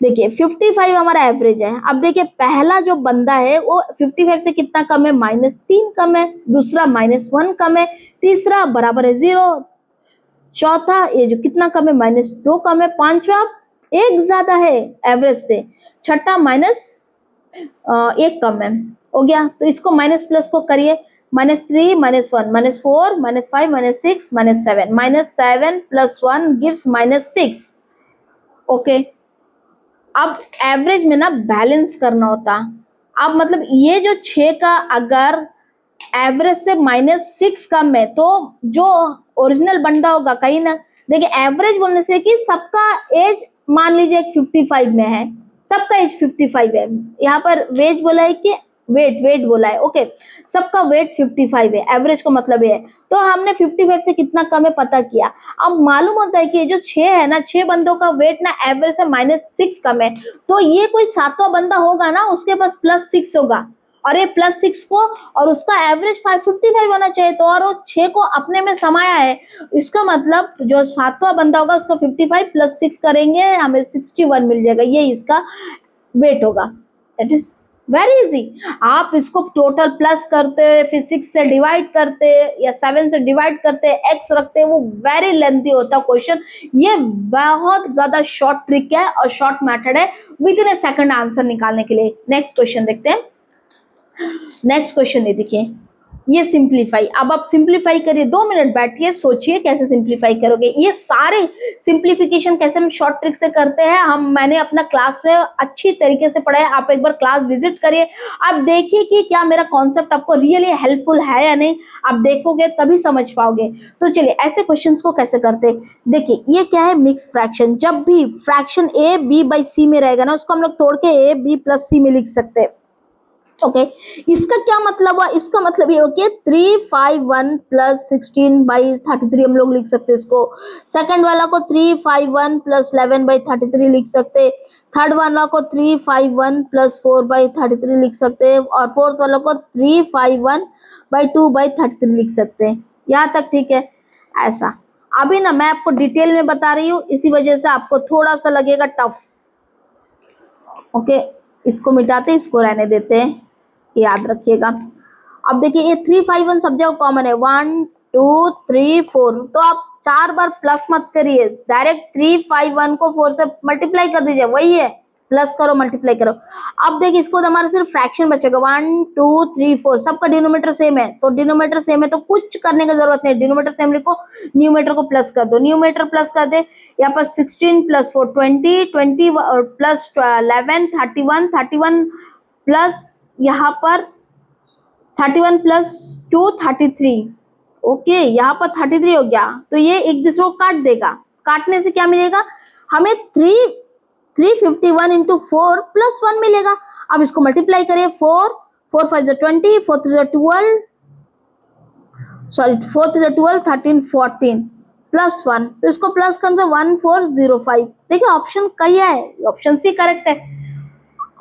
देखिए। 55 हमारा एवरेज है। अब देखिए पहला जो बंदा है वो 55 से कितना कम है? -3 कम है, दूसरा -1 कम है, तीसरा बराबर है 0, चौथा ये जो कितना कम है -2 कम है, पांचवा 1 ज्यादा है एवरेज से, छठा -1 कम है। हो गया, तो इसको माइनस प्लस को करिए, -3 -1 -4 -5 -6 -7, -7 + 1 गिव्स -6। ओके, अब एवरेज में ना बैलेंस करना होता। अब मतलब ये जो 6 का अगर एवरेज से -6 कम है तो जो ओरिजिनल बंदा होगा कहीं ना, देखिए एवरेज बोलने से कि सबका एज मान लीजिए 55 में है, सबका एज 55 है। यहाँ पर वेज बोला है कि वेट बोला है। ओके, सबका वेट 55 है, एवरेज का मतलब ये है। तो हमने 55 से कितना कम है पता किया। अब मालूम होता है कि ये जो 6 है ना, 6 बंदों का वेट ना एवरेज से -6 कम है, तो ये कोई सातवां बंदा होगा ना, उसके पास +6 होगा, और ये +6 को और उसका एवरेज 555 होना चाहिए, तो और वो 6 को अपने में समाया है। इसका मतलब जो सातवां बंदा होगा उसका 55 + 6 करेंगे, हमें 61 मिल जाएगा, ये इसका वेट होगा। That is very easy. आप इसको टोटल प्लस करते, फिर 6 से डिवाइड करते या 7 से डिवाइड करते, एक्स रखते, वो वेरी लेंथी होता क्वेश्चन। ये बहुत ज्यादा शॉर्ट ट्रिक है और शॉर्ट मेथड है with in A second answer निकालने के लिए। नेक्स्ट क्वेश्चन देखते हैं। नेक्स्ट क्वेश्चन है, देखिए ये सिंप्लीफाई। अब आप सिंप्लीफाई करिए, 2 मिनट बैठिए, सोचिए कैसे सिंप्लीफाई करोगे। ये सारे सिंप्लीफिकेशन कैसे हम शॉर्ट ट्रिक से करते हैं, मैंने अपना क्लास में अच्छी तरीके से पढ़ाया। आप एक बार क्लास विजिट करिए, आप देखिए कि क्या मेरा कॉन्सेप्ट आपको रियली हेल्पफुल है या नहीं। आप देखोगे तभी समझ पाओगे। तो चलिए ऐसे क्वेश्चंस को कैसे करते हैं, देखिए ये क्या है, मिक्स फ्रैक्शन। जब भी फ्रैक्शन a b/c में रहेगा ना, उसको हम लोग तोड़ के a b + c में लिख सकते हैं। ओके इसका क्या मतलब हुआ, इसका मतलब ये हो कि 351 प्लस 16/33 हम लोग लिख सकते हैं इसको। सेकंड वाला को 351 प्लस 11/33 लिख सकते हैं। थर्ड वाला को 351 प्लस 4/33 लिख सकते हैं। और फोर्थ वाला को 351/2/33 लिख सकते हैं। यहाँ तक ठीक है। ऐसा अभी ना मैं आपको डिटेल में बता रही हूँ, इसी वजह से आपको थोड़ा सा लगेगा टफ। ओके इसको मिटाते, इसको रहने देते हैं, याद रखिएगा। अब देखिए ये 351 सब जगह कॉमन है, 1 2 3 4, तो आप 4 बार प्लस मत करिए, डायरेक्ट 351 को 4 से मल्टीप्लाई कर दीजिए, वही है, प्लस करो मल्टीप्लाई करो। अब देखिए इसको तो हमारा सिर्फ फ्रैक्शन बचेगा, 1 2 3 4, सबका डिनोमिनेटर सेम है, तो डिनोमिनेटर सेम है तो कुछ करने की जरूरत नहीं, डिनोमिनेटर सेम लिखो, न्यूमेटर को प्लस कर दो, न्यूमेटर प्लस कर दे, यहाँ पर 16 प्लस 4 20, 20 प्लस 11 31, 31 प्लस यहाँ पर 31 प्लस 2 33। ओके यहाँ पर 33 हो गया, तो ये एक दूसरे को काट देगा, काटने से क्या मिलेगा हमें 351 इंटू 4 प्लस 1 मिलेगा। अब इसको मल्टीप्लाई करिए, 4 5 20, 4 3 12, सॉरी 4 3 12 13 14 प्लस 1, तो इसको प्लस कर दो 1405। देखिए ऑप्शन कई है, ऑप्शन सी करेक्ट है।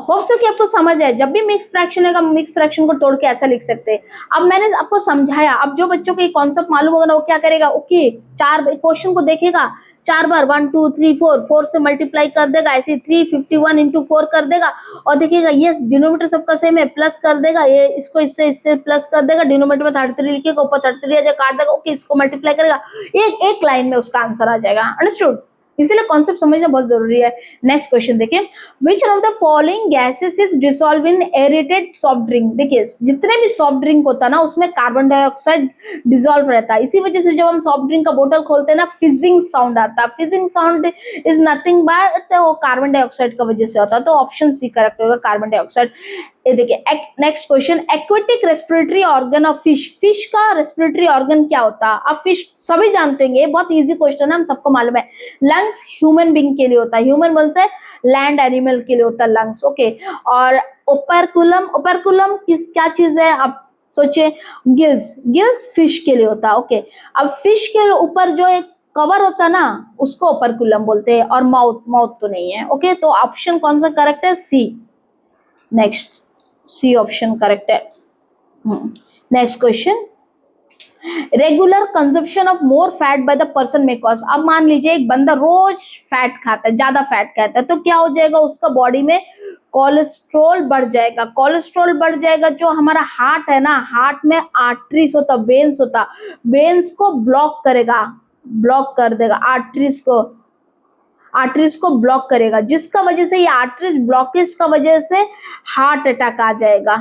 होप सो कि आपको समझ है, जब भी मिक्स फ्रैक्शन होगा मिक्स फ्रैक्शन को तोड़ के ऐसा लिख सकते हैं। अब मैंने आपको समझाया, अब जो बच्चों को ये कॉन्सेप्ट मालूम होगा ना वो क्या करेगा, ओके चार क्वेश्चन को देखेगा 4 बार, 1 2 3 4 से मल्टीप्लाई कर देगा, ऐसे 351 इंटू 4 कर देगा, और देखिएगा यस डिनोमिनेटर सबका सेम है, प्लस कर देगा, ये इसको इससे प्लस कर देगा, डिनोमिनेटर में 33 लिखेगा, ऊपर 33 आ जाएगा, काट देगा, ओके इसको मल्टीप्लाई करेगा, एक लाइन में उसका आंसर आ जाएगा। अंडरस्टूड, इसीलिए कॉन्सेप्ट समझना बहुत जरूरी है। नेक्स्ट क्वेश्चन देखिए, which of the following gases is dissolve in aerated soft drink. देखिए जितने भी सॉफ्ट ड्रिंक होता है ना उसमें कार्बन डाइऑक्साइड डिसॉल्व रहता है, इसी वजह से जब हम सॉफ्ट ड्रिंक का बोतल खोलते हैं ना फिजिंग साउंड आता है, fizzing sound is nothing but वो कार्बन डाइऑक्साइड का वजह से होता है, तो ऑप्शन सी करेक्ट होगा, कार्बन डाइऑक्साइड। ये देखिए next question, aquatic respiratory organ of fish, fish का रेस्पिरेटरी ऑर्गन क्या होता है। अब फिश सभी जानते हैं, बहुत इजी क्वेश्चन है, हम सबको मालूम है, लंग्स ह्यूमन बीइंग के लिए होता है, ह्यूमन बोल से लैंड एनिमल के लिए होता है लंग्स, ओके। और ओपेरकुलम, ओपेरकुलम क्या चीज है आप सोचिए, गिल्स, गिल्स फिश के लिए होता है, ओके। अब फिश के ऊपर जो एक कवर होता है ना उसको ओपेरकुलम बोलते हैं, और माउथ, माउथ तो नहीं है, ओके। तो ऑप्शन कौन सा करेक्ट है, सी, नेक्स्ट सी ऑप्शन करेक्ट है। Next question, regular consumption of more fat by the person में कॉज। अब मान लीजिए एक बंदा रोज फैट खाता है, ज्यादा फैट खाता है, तो क्या हो जाएगा उसका बॉडी में कोलेस्ट्रॉल बढ़ जाएगा, कोलेस्ट्रॉल बढ़ जाएगा, जो हमारा हार्ट है ना, हार्ट में आर्टरीज होता, वेन्स होता, वेन्स को ब्लॉक करेगा, ब्लॉक कर देगा, आर्टरीज को ब्लॉक करेगा, जिसका वजह से ये आर्टरीज ब्लॉकेज का वजह से हार्ट अटैक आ जाएगा,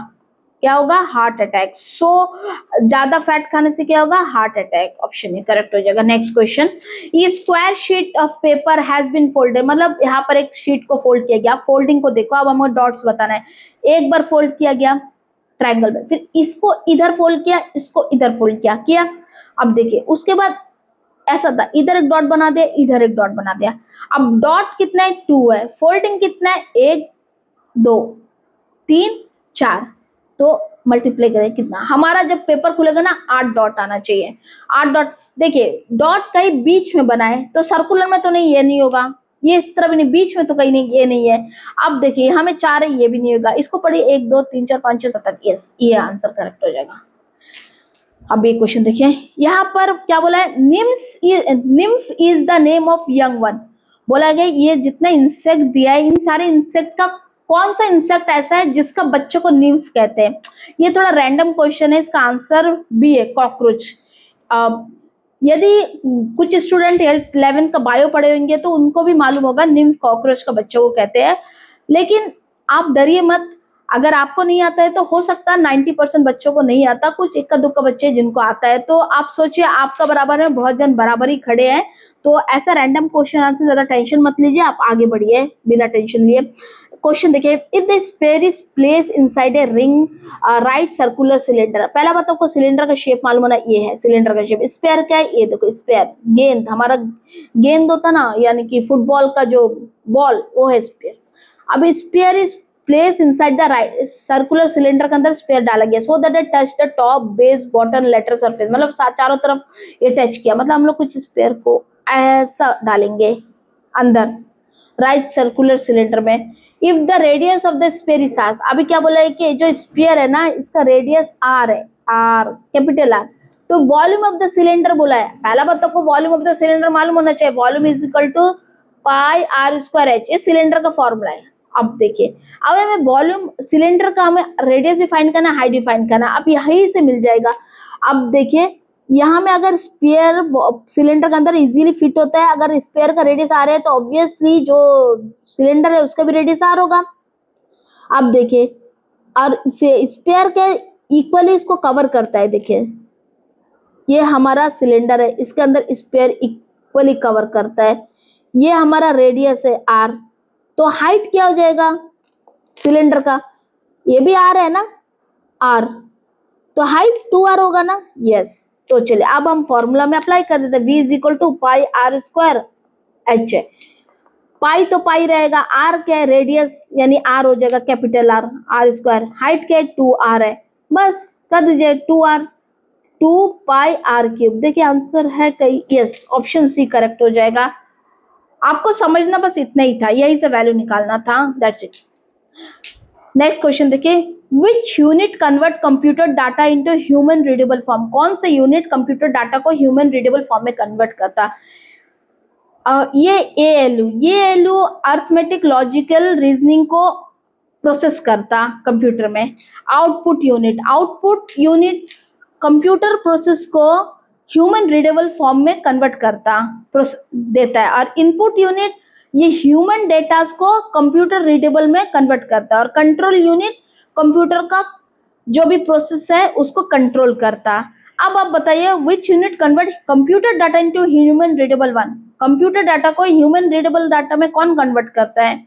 क्या होगा, हार्ट अटैक। सो ज्यादा फैट खाने से क्या होगा, heart attack, option A correct हो जाएगा। नेक्स्ट क्वेश्चन, ये square sheet of paper has been folded, मतलब यहाँ पर एक शीट को फोल्ड किया गया, फोल्डिंग को देखो, अब हमें डॉट्स बताना है, एक बार फोल्ड किया गया ट्रायंगल में, फिर इसको इधर फोल्ड किया, इसको इधर फोल्ड किया। अब देखिए उसके बाद ऐसा था, इधर एक डॉट बना दिया, इधर एक डॉट बना दिया, अब डॉट कितना है, 2 है, फोल्डिंग कितना है, 1 2 3 4, तो मल्टीप्लाई करें कितना, हमारा जब पेपर खुलेगा ना 8 डॉट आना चाहिए, 8 डॉट। देखिए डॉट कहीं बीच में बना है तो सर्कुलर में तो नहीं, ये नहीं होगा, ये इस तरह भी नहीं, बीच में तो कहीं नहीं, ये नहीं है। अब देखिए हमें 4 है, ये भी नहीं होगा, इसको पढ़िए 1 2 3 4 5 6 7, यस ये आंसर करेक्ट हो जाएगा। अब ये क्वेश्चन देखिए, यहाँ पर क्या बोला है, nymph is the name of young one, बोला गया ये जितना इंसेक्ट दिया है इन सारे इंसेक्ट का कौन सा इंसेक्ट ऐसा है जिसका बच्चों को निम्फ कहते हैं। ये थोड़ा रैंडम क्वेश्चन है, इसका आंसर बी है, कॉकरोच। यदि कुछ स्टूडेंट 11th का बायो पढ़े होंगे तो उनको भी मालूम होगा निम्फ कॉकरोच का बच्चों को कहते हैं, लेकिन आप डरिए मत, अगर आपको नहीं आता है तो हो सकता है 90% बच्चों को नहीं आता, कुछ इक्का दुक्का बच्चे जिनको आता है, तो आप सोचिए आपका बराबर में बहुत जन बराबर ही खड़े हैं, तो ऐसा रैंडम क्वेश्चन आंसर ज्यादा टेंशन मत लीजिए, आप आगे बढ़िए बिना टेंशन लिए। क्वेश्चन देखिए, if the sphere is place inside a ring right circular cylinder, पहला बात आपको सिलेंडर का शेप मालूम होना, ये है सिलेंडर का शेप। स्फीयर क्या है, ये देखो स्फीयर, गेंद, हमारा गेंद होता ना, यानी कि फुटबॉल का जो बॉल वो है स्फीयर। अब sphere is place inside the right circular cylinder के अंदर स्पेयर डाला गया so that it touch the top base bottom lateral surface, मतलब चारों तरफ ये टच किया, मतलब हम लोग कुछ स्पेयर को ऐसा डालेंगे अंदर राइट सर्कुलर सिलेंडर में। If the radius of the sphere is R, अभी क्या बोला है कि जो स्पेयर है ना इसका रेडियस आर है, आर कैपिटल आर, तो वॉल्यूम ऑफ द सिलेंडर बोला है, पहला बात आपको वॉल्यूम ऑफ द सिलेंडर मालूम होना चाहिए, volume is equal to pi R square H, ये सिलेंडर का फॉर्मूला है। अब देखिए, अब हमें वॉल्यूम सिलेंडर का हमें रेडियस डिफाइन करना, हाइट डिफाइन करना, अब यहीं से मिल जाएगा। अब देखिए यहाँ में अगर स्पेयर सिलेंडर के अंदर इजीली फिट होता है, अगर स्पेयर का रेडियस आर है तो ऑब्वियसली जो सिलेंडर है उसका भी रेडियस आर होगा। अब देखिए, और स्पेयर के इक्वली इसको कवर करता है, देखिए ये हमारा सिलेंडर है, इसके अंदर स्पेयर इक्वली कवर करता है, ये हमारा रेडियस है आर, तो हाइट क्या हो जाएगा सिलेंडर का, ये भी आर है ना, आर, तो हाइट 2r होगा ना, यस। तो चलिए अब हम फॉर्मूला में अप्लाई कर देते हैं, v is equal to pi R square H है, पाई तो पाई रहेगा, आर क्या है रेडियस यानी आर हो जाएगा capital R, R square, height क्या है 2r है, बस कर दीजिए 2r, 2 पाई आर क्यूब। देखिए आंसर है कई, यस ऑप्शन सी करेक्ट हो जाएगा। आपको समझना बस इतना ही था, यही से वैल्यू निकालना था, दैट्स इट। नेक्स्ट क्वेश्चन देखिए, which unit convert computer data into human readable form, कौन सा यूनिट कंप्यूटर डाटा को ह्यूमन रीडेबल फॉर्म में कन्वर्ट करता, ये एएलयू अर्थमेटिक लॉजिकल रीजनिंग को प्रोसेस करता कंप्यूटर में। आउटपुट यूनिट कंप्यूटर प्रोसेस को ह्यूमन रीडेबल फॉर्म में कन्वर्ट करता देता है, और इनपुट यूनिट ये ह्यूमन डेटा को कंप्यूटर रीडेबल में कन्वर्ट करता है, और कंट्रोल यूनिट कंप्यूटर का जो भी प्रोसेस है उसको कंट्रोल करता। अब आप बताइए which unit convert computer data into human readable one, computer data को ह्यूमन रीडेबल डाटा में कौन कन्वर्ट करता है,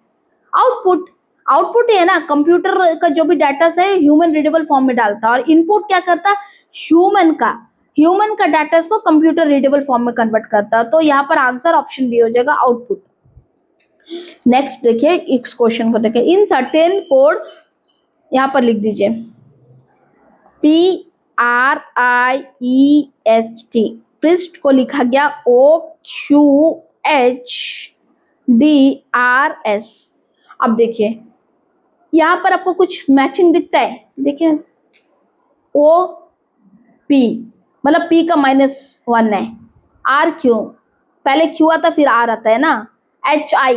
आउटपुट है ना, कंप्यूटर का जो भी डाटा है ह्यूमन रीडेबल फॉर्म में डालता, और इनपुट क्या करता, ह्यूमन का डाटा को कंप्यूटर रीडेबल फॉर्म में कन्वर्ट करता, तो यहाँ पर आंसर ऑप्शन बी हो जाएगा आउटपुट। नेक्स्ट देखिए इस क्वेश्चन को देखिए, इन सर्टेन कोड यहां पर लिख दीजिए PRIEST, पृष्ठ को लिखा गया OQHDRS। अब देखिए यहां पर आपको कुछ मैचिंग दिखता है, देखिए OP मतलब P का -1 है, R क्यों, पहले Q आता फिर R आता है ना, HI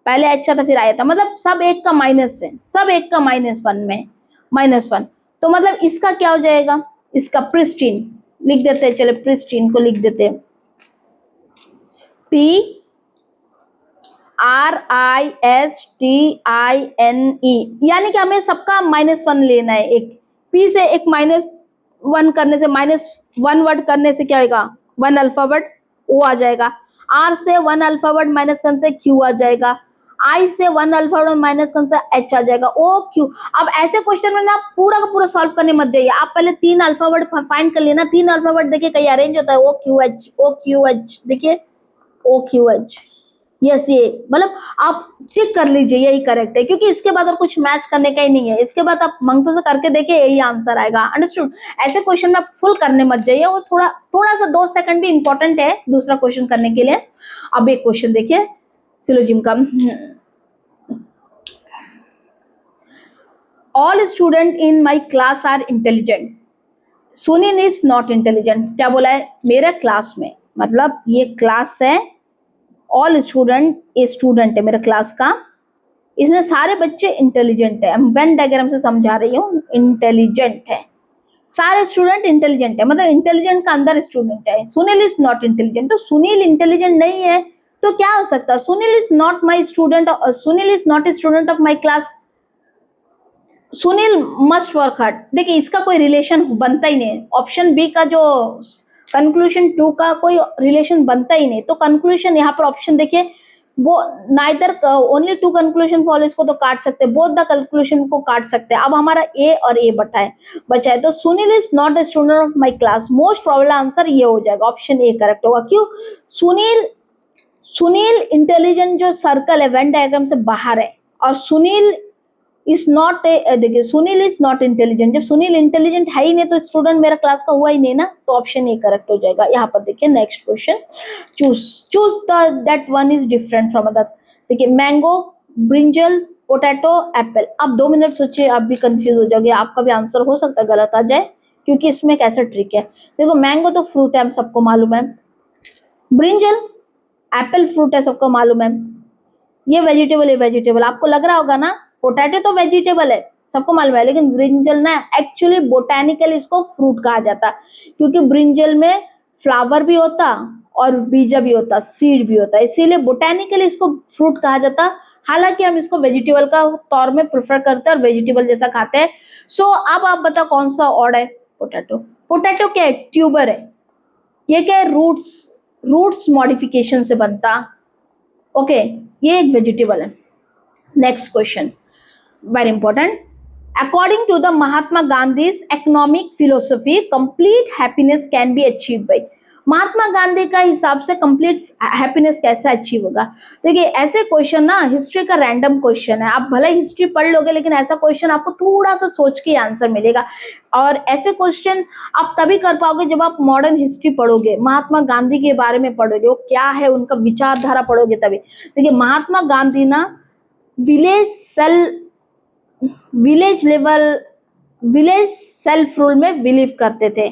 पहले H आता फिर I आता, मतलब सब एक का माइनस है, सब एक का -1 में -1, तो मतलब इसका क्या हो जाएगा, इसका प्रिस्टीन लिख देते हैं, चले प्रिस्टीन को लिख देते हैं PRISTINE, यानी कि हमें सबका -1 लेना है, एक P से एक -1 करने से, -1 वर्ड करने से क्या होगा 1 अल्फाबेट O आ जाएगा, R से 1 अल्फाबेट माइनस करने से Q आ जाएगा, I से 1 अल्फाबेट माइनस करने से H आ जाएगा, OQ। अब ऐसे क्वेश्चन में ना पूरा का पूरा सॉल्व करने मत जाइए, आप पहले 3 अल्फाबेट फाइंड कर लेना, 3 अल्फाबेट देखिए कहीं अरेंज होता है, OQH देखिए OQH, यस ये मतलब आप चेक कर लीजिए यही करेक्ट है, क्योंकि इसके बाद और कुछ मैच करने का ही नहीं है, इसके बाद आप मंगतों से करके देखिए यही आंसर आएगा, अंडरस्टूड। ऐसे क्वेश्चन में आप फुल करने मत जाइए, वो थोड़ा सा 2 सेकंड भी इंपॉर्टेंट है दूसरा क्वेश्चन करने के लिए। अब एक क्वेश्चन देखिए सिलोजिम का, all student in my class are intelligent, Sunil is not intelligent, क्या बोला है मेरे क्लास में, मतलब ये क्लास है, ऑल स्टूडेंट ये स्टूडेंट है मेरे क्लास का, इसमें सारे बच्चे इंटेलिजेंट है, वेन डायग्राम से समझा रही हूँ, इंटेलिजेंट है, सारे स्टूडेंट इंटेलिजेंट है, मतलब इंटेलिजेंट का अंदर स्टूडेंट है, सुनील इज नॉट इंटेलिजेंट, तो सुनील इंटेलिजेंट नहीं है तो क्या हो सकता है, Sunil is not my student, Sunil is not a student of my class, Sunil must work hard, देखिए इसका कोई रिलेशन बनता ही नहीं, ऑप्शन बी का जो कंक्लूजन 2 का कोई रिलेशन बनता ही नहीं, तो कंक्लूजन यहाँ पर ऑप्शन देखिए वो नाइदर ओनली 2 कंक्लूजन फॉलो, इसको तो काट सकते हैं, बोथ द कंक्लूजन को काट सकते हैं। अब हमारा ए और ए बचा है, तो Sunil is not a student of my class, most probable answer ये हो जाएगा, ऑप्शन ए करेक्ट होगा। क्यों, सुनील इंटेलिजेंट जो सर्कल है वेन डायग्राम से बाहर है, और सुनील इज नॉट ए, देखिए सुनील इज नॉट इंटेलिजेंट, जब सुनील इंटेलिजेंट है ही नहीं तो स्टूडेंट मेरा क्लास का हुआ ही नहीं ना, तो ऑप्शन ए करेक्ट हो जाएगा। यहाँ पर देखिए next question, choose choose the that one is different from other. देखिए मैंगो, ब्रिंजल, पोटैटो, एप्पल। आप 2 मिनट सोचिए, आप भी कंफ्यूज हो जाओगे, आपका भी आंसर हो सकता है गलत आ जाए, क्योंकि इसमें एक ऐसा ट्रिक है। देखो मैंगो तो फ्रूट है, हम सबको मालूम है। ब्रिंजल एप्पल फ्रूट है, सबको मालूम है। ये वेजिटेबल है, वेजिटेबल आपको लग रहा होगा ना। पोटैटो तो वेजिटेबल है, सबको मालूम है, लेकिन ब्रिंजल ना एक्चुअली बोटैनिकल इसको फ्रूट कहा जाता, क्योंकि ब्रिंजल में फ्लावर भी होता और बीजा भी होता, सीड भी होता, इसीलिए बोटैनिकल इसको फ्रूट कहा जाता। हालांकि हम इसको वेजिटेबल का तौर में प्रेफर करते हैं और वेजिटेबल जैसा खाते हैं। सो अब आप बताओ कौन सा ऑड है? पोटैटो। पोटैटो क्या है? ट्यूबर है। ये क्या है? रूट्स, रूट्स मॉडिफिकेशन से बनता। ओके, ये एक वेजिटेबल है। Next question very important. According to the Mahatma Gandhi's economic philosophy complete happiness can be achieve by. Mahatma Gandhi का हिसाब से कंप्लीट हैप्पीनेस कैसे अचीव होगा? देखिए ऐसे क्वेश्चन ना हिस्ट्री का रैंडम क्वेश्चन है, आप भले हिस्ट्री पढ़ लोगे लेकिन ऐसा क्वेश्चन आपको थोड़ा सा सोच के आंसर मिलेगा, और ऐसे क्वेश्चन आप तभी कर पाओगे जब आप मॉडर्न हिस्ट्री पढ़ोगे, महात्मा गांधी के बारे में पढ़ोगे, वो क्या है उनका विचारधारा पढ़ोगे तभी। देखिए महात्मा गांधी ना village self village level village self rule में बिलीव करते थे।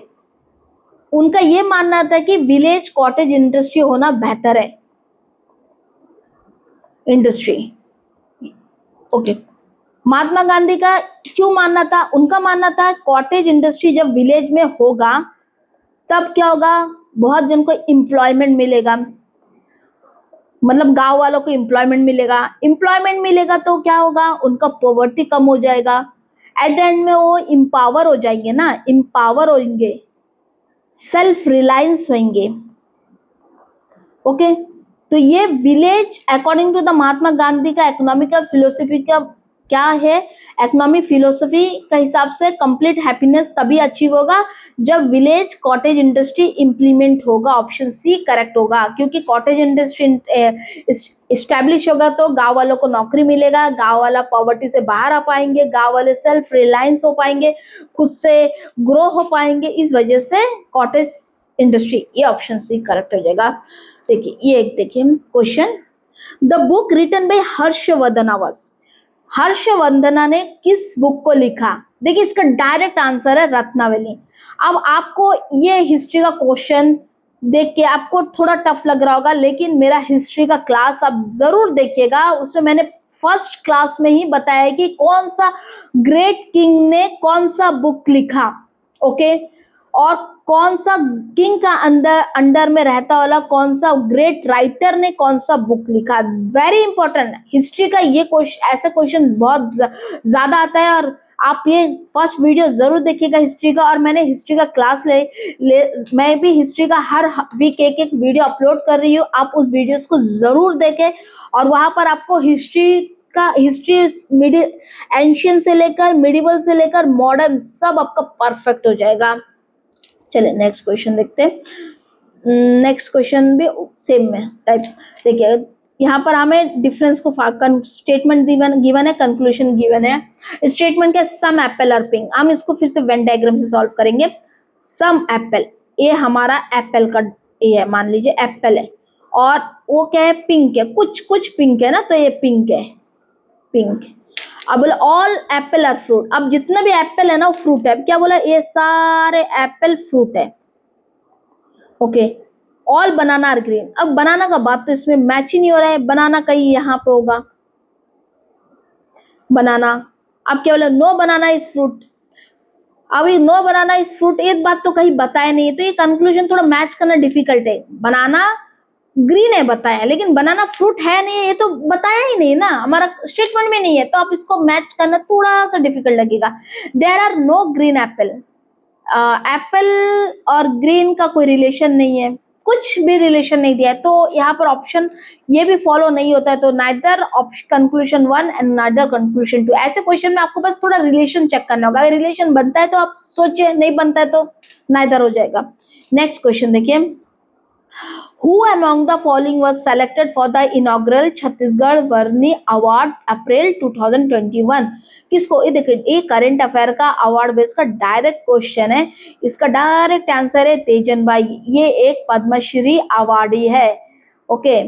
उनका ये मानना था कि विलेज कॉटेज इंडस्ट्री होना बेहतर है। इंडस्ट्री ओके, महात्मा गांधी का क्यों मानना था? उनका मानना था कॉटेज इंडस्ट्री जब विलेज में होगा तब क्या होगा, बहुत जन को एम्प्लॉयमेंट मिलेगा, मतलब गांव वालों को एम्प्लॉयमेंट मिलेगा। एम्प्लॉयमेंट मिलेगा तो क्या होगा, उनका पॉवर्टी कम हो जाएगा, एट द एंड में वो एम्पावर हो जाएंगे ना, एम्पावर होंगे, सेल्फ रिलायंस होंगे। ओके, तो ये विलेज अकॉर्डिंग टू द महात्मा गांधी का इकोनॉमिकल फिलोसफी का क्या है, इकोनॉमिक फिलोसफी का हिसाब से कंप्लीट हैप्पीनेस तभी अचीव होगा जब विलेज कॉटेज इंडस्ट्री इंप्लीमेंट होगा। ऑप्शन सी करेक्ट होगा, क्योंकि कॉटेज इंडस्ट्री इस्टेब्लिश होगा तो गांव वालों को नौकरी मिलेगा, गांव वाला पॉवर्टी से बाहर आ पाएंगे, गांव वाले सेल्फ रिलायंस हो पाएंगे, खुद से ग्रो हो पाएंगे, इस वजह से कॉटेज इंडस्ट्री, ये ऑप्शन सी करेक्ट हो जाएगा। देखिए ये एक देखिए question, the book written by Harshvardhan was, Harshavardhana ने किस बुक को लिखा? देखिए इसका डायरेक्ट आंसर है रत्नावली। अब आपको ये हिस्ट्री का क्वेश्चन देख के आपको थोड़ा टफ लग रहा होगा, लेकिन मेरा हिस्ट्री का क्लास आप जरूर देखिएगा, उसमें मैंने फर्स्ट क्लास में ही बताया कि कौन सा ग्रेट किंग ने कौन सा बुक लिखा। ओके, और कौन सा किंग का अंडर में रहता वाला कौन सा ग्रेट राइटर ने कौन सा बुक लिखा। वेरी इंपॉर्टेंट हिस्ट्री का ये क्वेश्चन, ऐसा क्वेश्चन बहुत ज्यादा आता है, और आप ये फर्स्ट वीडियो जरूर देखिएगा हिस्ट्री का। और मैंने हिस्ट्री का क्लास मैं भी हिस्ट्री का हर वीक एक एक वीडियो अपलोड कर रही हूँ, आप उस वीडियोस को जरूर देखें, और वहां पर आपको हिस्ट्री मिडिल एंशियंट से लेकर मिडिवल से लेकर मॉडर्न सब आपका परफेक्ट हो जाएगा। चलिए नेक्स्ट क्वेश्चन देखते हैं। नेक्स्ट क्वेश्चन भी सेम में टाइप। देखिए यहाँ पर हमें डिफरेंस को स्टेटमेंट गिवन है, कंक्लूजन गिवन है। स्टेटमेंट के सम एप्पल आर पिंक, हम इसको फिर से वेन डायग्राम से सॉल्व करेंगे। सम एप्पल, ये हमारा एप्पल का ये है, मान लीजिए एप्पल है, और वो क्या है, पिंक है, कुछ कुछ पिंक है ना, तो ये पिंक है, पिंक। अब बोला ऑल एप्पल आर फ्रूट, अब जितना भी एप्पल है ना वो फ्रूट है। क्या बोला, ये सारे एप्पल फ्रूट है। Okay, all banana are green, अब बनाना का बात तो इसमें मैच ही नहीं हो रहा है, बनाना कहीं यहाँ पे होगा बनाना। अब क्या बोला, नो बनाना इज फ्रूट, अभी नो बनाना इज फ्रूट, एक बात तो कहीं बताया नहीं है, तो ये कंक्लूजन थोड़ा मैच करना डिफिकल्ट है। बनाना ग्रीन है बताया, लेकिन बनाना फ्रूट है नहीं, ये तो बताया ही नहीं ना, हमारा स्टेटमेंट में नहीं है, तो आप इसको मैच करना थोड़ा सा डिफिकल्ट लगेगा। There are no green apple, apple और ग्रीन का कोई रिलेशन नहीं है, कुछ भी रिलेशन नहीं दिया है, तो यहाँ पर ऑप्शन ये भी फॉलो नहीं होता है, तो neither conclusion 1 and neither conclusion 2। ऐसे क्वेश्चन में आपको बस थोड़ा रिलेशन चेक करना होगा, अगर रिलेशन बनता है तो आप सोचिए, नहीं बनता है तो नाइदर हो जाएगा। नेक्स्ट क्वेश्चन देखिए, Who among the following was selected for the inaugural Chhattisgarh Veerni award April 2021? किसको? ये देखिए, ये करंट अफेयर का अवार्ड बेस का डायरेक्ट क्वेश्चन है। इसका डायरेक्ट आंसर है तेजन भाई। ये एक पद्मश्री अवार्डी है। ओके,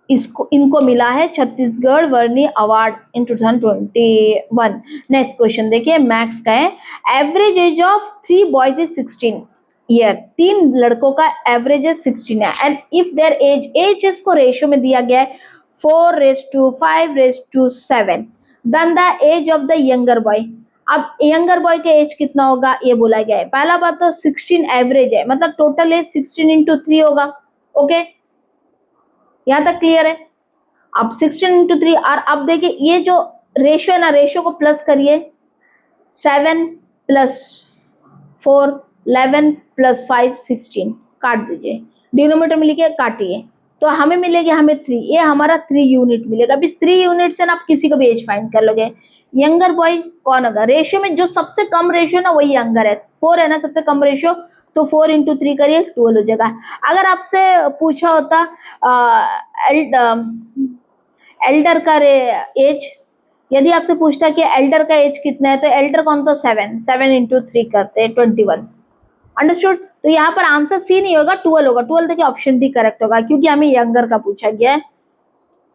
इसको इनको मिला है Chhattisgarh Veerni award in 2021। Next question देखिए, मैथ्स का है। Average age of 3 boys is 16 year. 3 लड़कों का एवरेज एज 16 है। एंड इफ देयर एज इसको रेशियो में दिया गया है 4:5:7, then the age of the younger boy. अब यंगर बॉय का एज कितना होगा ये बोला गया है। पहला बात तो 16 एवरेज है, मतलब टोटल एज 16 इंटू 3 होगा। ओके, यहाँ तक क्लियर है? अब 16 इंटू 3, और अब देखिए ये जो रेशियो है ना, रेशियो को प्लस करिए। 7 प्लस 4 11 प्लस 5 16, काट दीजिए, डिनोमिनेटर में लिखिए, काटिए, तो हमें मिलेगी हमें 3। ये हमारा 3 यूनिट मिलेगा। अब इस 3 यूनिट से ना आप किसी को भी एज फाइंड कर लोगे। यंगर बॉय कौन होगा? रेशियो में जो सबसे कम रेशियो ना वही यंगर है। 4 है ना सबसे कम रेशियो, तो 4 इंटू 3 करिए, 12 हो जाएगा। अगर आपसे पूछा होता एल्डर का एज, यदि आपसे पूछता कि एल्डर का एज कितना है, तो एल्डर कौन? तो 7 इंटू 3 करते हैं 21। अंडरस्टूड? तो यहाँ पर आंसर सी नहीं होगा, 12 होगा। 12 देखिए ऑप्शन डी करेक्ट होगा, क्योंकि हमें यंगर का पूछा गया है।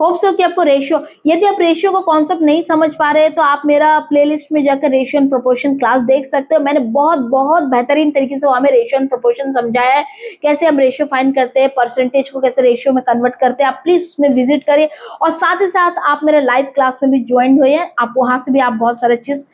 होप सो कि आपको रेशियो, यदि आप रेशियो को कॉन्सेप्ट नहीं समझ पा रहे हैं तो आप मेरा प्लेलिस्ट में जाकर रेशियो एंड प्रोपोर्शन क्लास देख सकते हो। मैंने बहुत बहुत बेहतरीन तरीके से हमें रेशियो एंड प्रोपोर्शन समझाया है, कैसे हम रेशियो फाइंड करते हैं, परसेंटेज को कैसे रेशियो में कन्वर्ट करते हैं। आप प्लीज उसमें विजिट करिए, और साथ ही साथ आप मेरे लाइव क्लास में भी ज्वाइन हुए हैं। आप वहां से भी आप बहुत सारे चीज,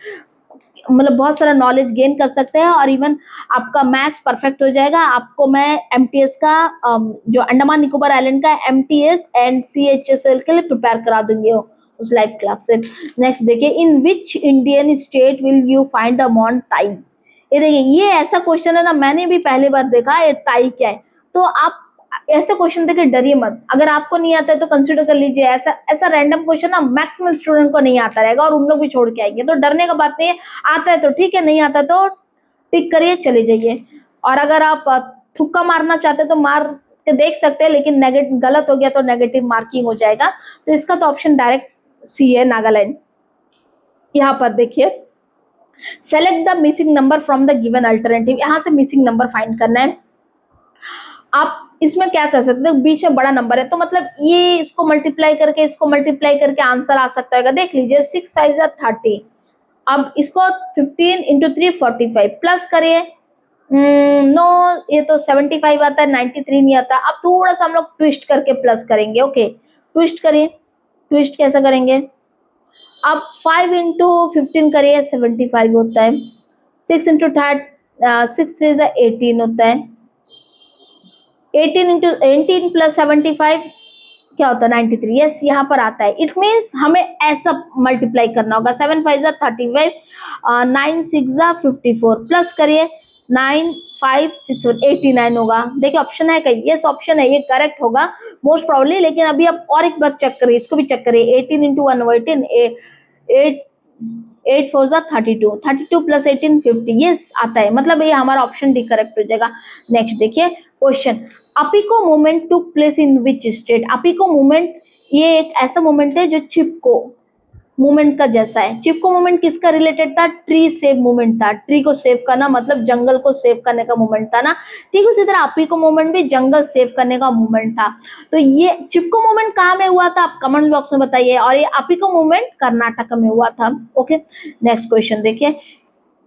मतलब बहुत सारा नॉलेज गेन कर सकते हैं, और इवन आपका मैथ्स परफेक्ट हो जाएगा। आपको मैं एमटीएस का जो अंडमान निकोबार आइलैंड का एमटीएस एंड सीएचएसएल के लिए प्रिपेयर करा दूंगी उस लाइव क्लास से। नेक्स्ट देखिए, in which Indian state will you find the Mount Tai? ये देखिए, ये ऐसा क्वेश्चन है ना, मैंने भी पहली बार देखा ये टाई क्या है। तो आप ऐसे क्वेश्चन देखिए डरिए मत। अगर आपको नहीं आता है तो कंसिडर कर लीजिए। ऐसा ऐसा रैंडम क्वेश्चन ना मैक्सिमम स्टूडेंट को नहीं आता रहेगा, और उन लोग भी छोड़ के आएंगे, तो डरने का बात नहीं है। आता है तो ठीक है, नहीं आता तो टिक करिए, चले जाइए। और अगर आप तुक्का मारना चाहते तो मार के देख सकते हैं, लेकिन नेगेटिव गलत हो गया तो नेगेटिव मार्किंग हो जाएगा। तो इसका तो ऑप्शन डायरेक्ट सी है, नागालैंड। यहाँ पर देखिए, select the missing number from the given alternative. यहाँ से मिसिंग नंबर फाइंड करना है। आप इसमें क्या कर सकते हो, बीच में बड़ा नंबर है तो मतलब ये इसको मल्टीप्लाई करके इसको मल्टीप्लाई करके आंसर आ सकता है। देख लीजिए, 6 5 30। अब इसको 15 इंटू 3 45 प्लस करिए। नो, ये तो 75 आता है, 93 नहीं आता। अब थोड़ा सा हम लोग ट्विस्ट करके प्लस करेंगे। ओके, ट्विस्ट करिए। ट्विस्ट कैसे करेंगे? अब 5 इंटू 15 करिए, 75 होता है। 6 इंटू 6 3 18 होता है। 18 इंटू 18 प्लस 75 क्या होता है? 93। यस, यहाँ पर आता है। इट मीन्स हमें ऐसा मल्टीप्लाई करना होगा। 7 5 35, 9 6 54 प्लस करिए। 9 5 6 89 होगा। देखिए ऑप्शन है कहीं? यस ऑप्शन है, ये करेक्ट होगा मोस्ट प्रॉब्ली। लेकिन अभी आप और एक बार चेक करिए, इसको भी चेक करिए। 18 इंटू 1 18, 8 4 32, 32 प्लस 18 50। यस आता है, मतलब ये हमारा ऑप्शन डी करेक्ट हो जाएगा। नेक्स्ट देखिए question, Appiko movement took place in which state? Appiko movement ये एक ऐसा मूवमेंट है जो चिपको मूवमेंट का जैसा है। चिपको मूवमेंट किसका रिलेटेड था? ट्री सेव मूवमेंट था। ट्री को सेव करना मतलब जंगल को सेव करने का मूवमेंट था ना। ठीक उसी तरह अपिको मूवमेंट भी जंगल सेव करने का मूवमेंट था। तो ये चिपको मूवमेंट कहाँ में हुआ था? आप कमेंट बॉक्स में बताइए। और ये अपिको मूवमेंट कर्नाटक में हुआ था। ओके, नेक्स्ट क्वेश्चन देखिए,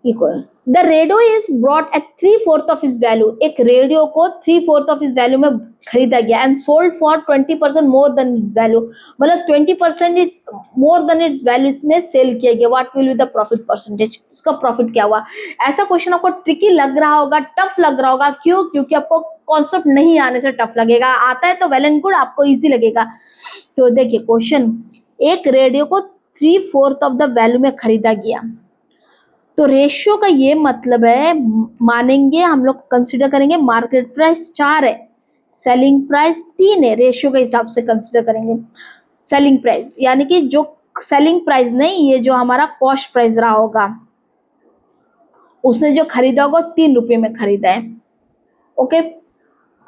the radio is brought at 3/4 of is value. एक रेडियो को 3/4 ऑफ इज वैल्यू में खरीदा गया and sold for 20% more than its value. मतलब 20% is more than its value में सेल किया गया। What will be the profit percentage? इसका प्रॉफिट क्या हुआ? ऐसा क्वेश्चन आपको ट्रिकी लग रहा होगा, टफ लग रहा होगा। क्यों? क्योंकि आपको कॉन्सेप्ट नहीं आने से टफ लगेगा। आता है तो वेल एंड गुड, आपको इजी लगेगा। तो देखिए क्वेश्चन, एक रेडियो को 3/4 ऑफ द वैल्यू में खरीदा गया। तो रेशियो का ये मतलब है, मानेंगे हम लोग, कंसीडर करेंगे मार्केट प्राइस 4 है, सेलिंग प्राइस 3 है। रेशियो के हिसाब से कंसीडर करेंगे सेलिंग प्राइस, यानी कि जो सेलिंग प्राइस नहीं, ये जो हमारा कॉस्ट प्राइस रहा होगा, उसने जो खरीदा होगा 3 रुपये में खरीदा है। ओके,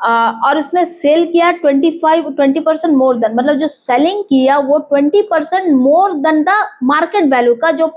और उसने सेल किया 20% मोर देन, मतलब जो सेलिंग किया वो 20% more then the market value का जो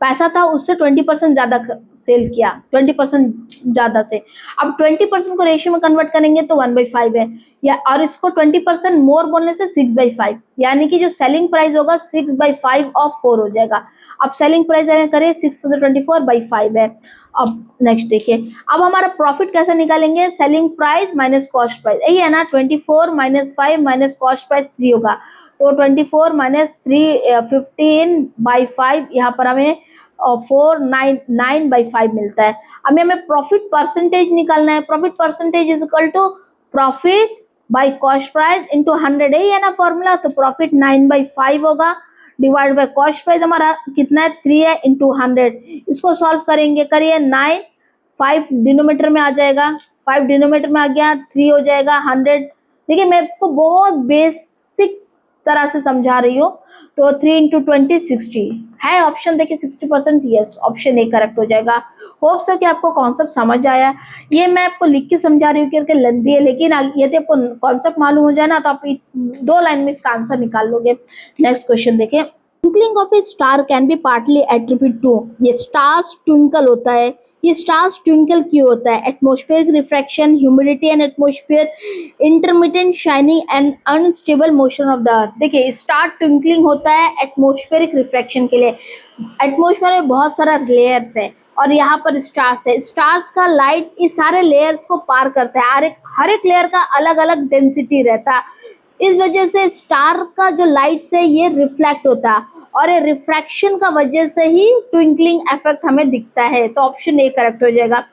पैसा था उससे 20% ज्यादा सेल किया, 20% ज्यादा से। अब 20% को रेशियो में कन्वर्ट करेंगे तो 1/5 है, या और इसको 20% मोर बोलने से 6/5, यानी कि जो सेलिंग प्राइस होगा 6/5 ऑफ 4 हो जाएगा। अब सेलिंग प्राइस हमें करें 6/24/5 है। अब नेक्स्ट देखिए, अब हमारा प्रॉफिट कैसे निकालेंगे, selling price minus cost price, यही है ना, 24 माइनस 5 माइनस कॉस्ट प्राइस 3 होगा, तो 24 माइनस 3 15/5, यहाँ पर हमें 9/5 मिलता है। अब हमें प्रॉफिट परसेंटेज निकालना है, profit percentage is equal to profit by cost price into 100, यही है ना फॉर्मूला, तो प्रॉफिट 9/5 होगा डिवाइड बाय कॉस्ट प्राइस हमारा कितना है 3 है इंटू 100। इसको सॉल्व करेंगे, करिए 9, 5 डिनोमीटर में आ जाएगा, 5 डिनोमीटर में आ गया, 3 हो जाएगा 100। देखिए मैं आपको बहुत बेसिक तरह से समझा रही हूँ, तो 3 इंटू 20 60 है ऑप्शन, देखिए 60%, यस ऑप्शन ए करेक्ट हो जाएगा। होप सो कि आपको कॉन्सेप्ट समझ आया। ये मैं आपको लिख के समझा रही हूँ क्योंकि लेंथी है, लेकिन यदि आपको कॉन्सेप्ट मालूम हो जाए ना तो आप 2 लाइन में इसका आंसर निकाल लोगे। नेक्स्ट क्वेश्चन देखिए, twinkling of a star can be partly attribute to, ये स्टार्स ट्विंकल होता है, ये स्टार्स ट्विंकल क्यों होता है, atmospheric refraction, humidity and atmosphere, intermittent shining and unstable motion of the earth. देखिए स्टार ट्विंकलिंग होता है एटमॉस्फेरिक रिफ्रैक्शन के लिए, एटमॉस्फेयर में बहुत सारा लेयर्स है और यहाँ पर स्टार्स है, स्टार्स का लाइट्स इस सारे लेयर्स को पार करता है, हर एक लेयर का अलग अलग डेंसिटी रहता है, इस वजह से स्टार का जो लाइट्स है ये रिफ्लेक्ट होता है और ये रिफ्रैक्शन का वजह से ही ट्विंकलिंग इफेक्ट हमें दिखता है, तो ऑप्शन ए करेक्ट हो जाएगा।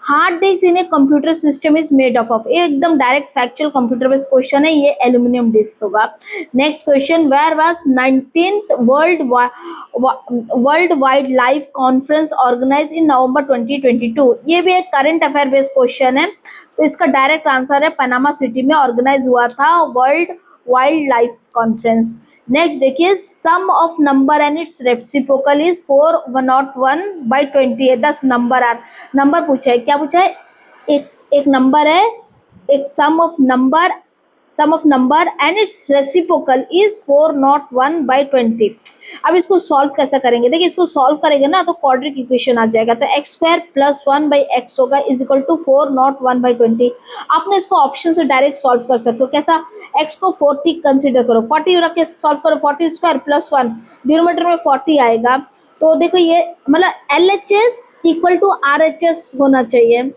Hard disk in a computer system is made of, ये एकदम direct factual computer based question है, ये एल्यूमिनियम डिस्क होगा। Next question, where was 19th world wildlife conference organise in November 2022, ये भी एक करंट अफेयर बेस्ड क्वेश्चन है, तो इसका डायरेक्ट आंसर है पनामा सिटी में ऑर्गेनाइज हुआ था world wildlife conference. Next देखिए, sum of number and its reciprocal is 401/20 है, 10 नंबर आर, नंबर पूछा है, क्या पूछा है, एक नंबर है, एक sum of number and its reciprocal is 401/20। अब इसको सॉल्व कैसे करेंगे, देखिए इसको सॉल्व करेंगे ना तो क्वाड्रिक इक्वेशन आ जाएगा, तो x² + 1/x होगा इज इक्वल टू 401/20। आपने इसको ऑप्शन से डायरेक्ट सॉल्व कर सकते हो, कैसा, x को 40 कंसिडर करो, 40 रख के सॉल्व करो, 40² + 1 डिनोमिनेटर में 40 आएगा, तो देखो ये मतलब LHS इक्वल टू RHS होना चाहिए,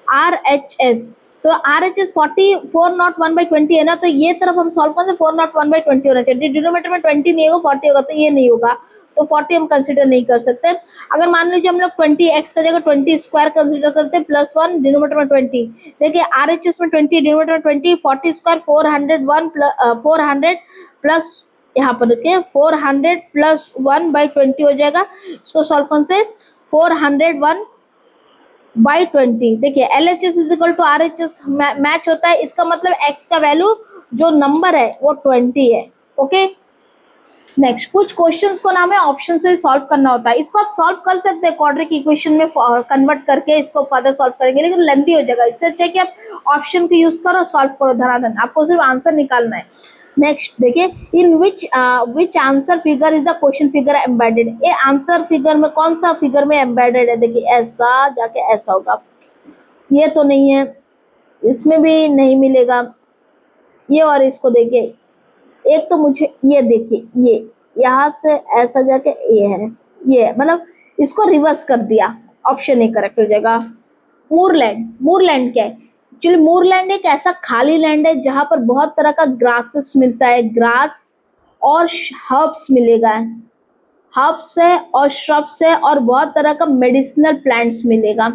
RHS, तो RHS 401/20 है ना, तो ये तरफ हम सॉल्व करेंगे 401/20 होना चाहिए, डिनोमिनेटर में 20 नहीं होगा 40 होगा, तो ये नहीं होगा, तो 40 हम कंसीडर नहीं कर सकते। अगर मान लीजिए हम लोग 20x का जगह 20² कंसीडर करते हैं +1 डिनोमिनेटर में 20, देखिए RHS में 20 डिनोमिनेटर में 20, 40² 400 प्लस यहाँ पर देखिए 400 + 1/20 हो जाएगा, इसको सॉल्व करने से 401/20। देखिए LHS is equal to RHS match होता है, इसका मतलब x का वैल्यू जो नंबर है वो 20 है, ओके। नेक्स्ट, कुछ क्वेश्चंस को नाम है ऑप्शन से सॉल्व करना होता है, इसको आप सॉल्व कर सकते हैं क्वाड्रिक इक्वेशन में कन्वर्ट करके, इसको फर्दर सॉल्व करेंगे लेकिन लेंथी हो जाएगा, इससे अच्छा है कि आप ऑप्शन को यूज करो, सॉल्व करो धनाधन, आपको सिर्फ आंसर निकालना है। नेक्स्ट देखिए, in which answer figure is the question figure embedded, ये आंसर फिगर में कौन सा फिगर में एम्बेडेड है, देखिए ऐसा जाके ऐसा होगा, ये तो नहीं है, इसमें भी नहीं मिलेगा ये, और इसको देखिए एक तो मुझे ये देखिए ये यहाँ से ऐसा जाके ये है, ये मतलब इसको रिवर्स कर दिया, ऑप्शन ए करेक्ट हो जाएगा। मूरलैंड क्या है, एक्चुअली मूरलैंड एक ऐसा खाली लैंड है जहां पर बहुत तरह का ग्रासेस मिलता है, ग्रास और हर्ब्स मिलेगा, हर्ब्स है और श्रब्स है और बहुत तरह का मेडिसिनल प्लांट्स मिलेगा,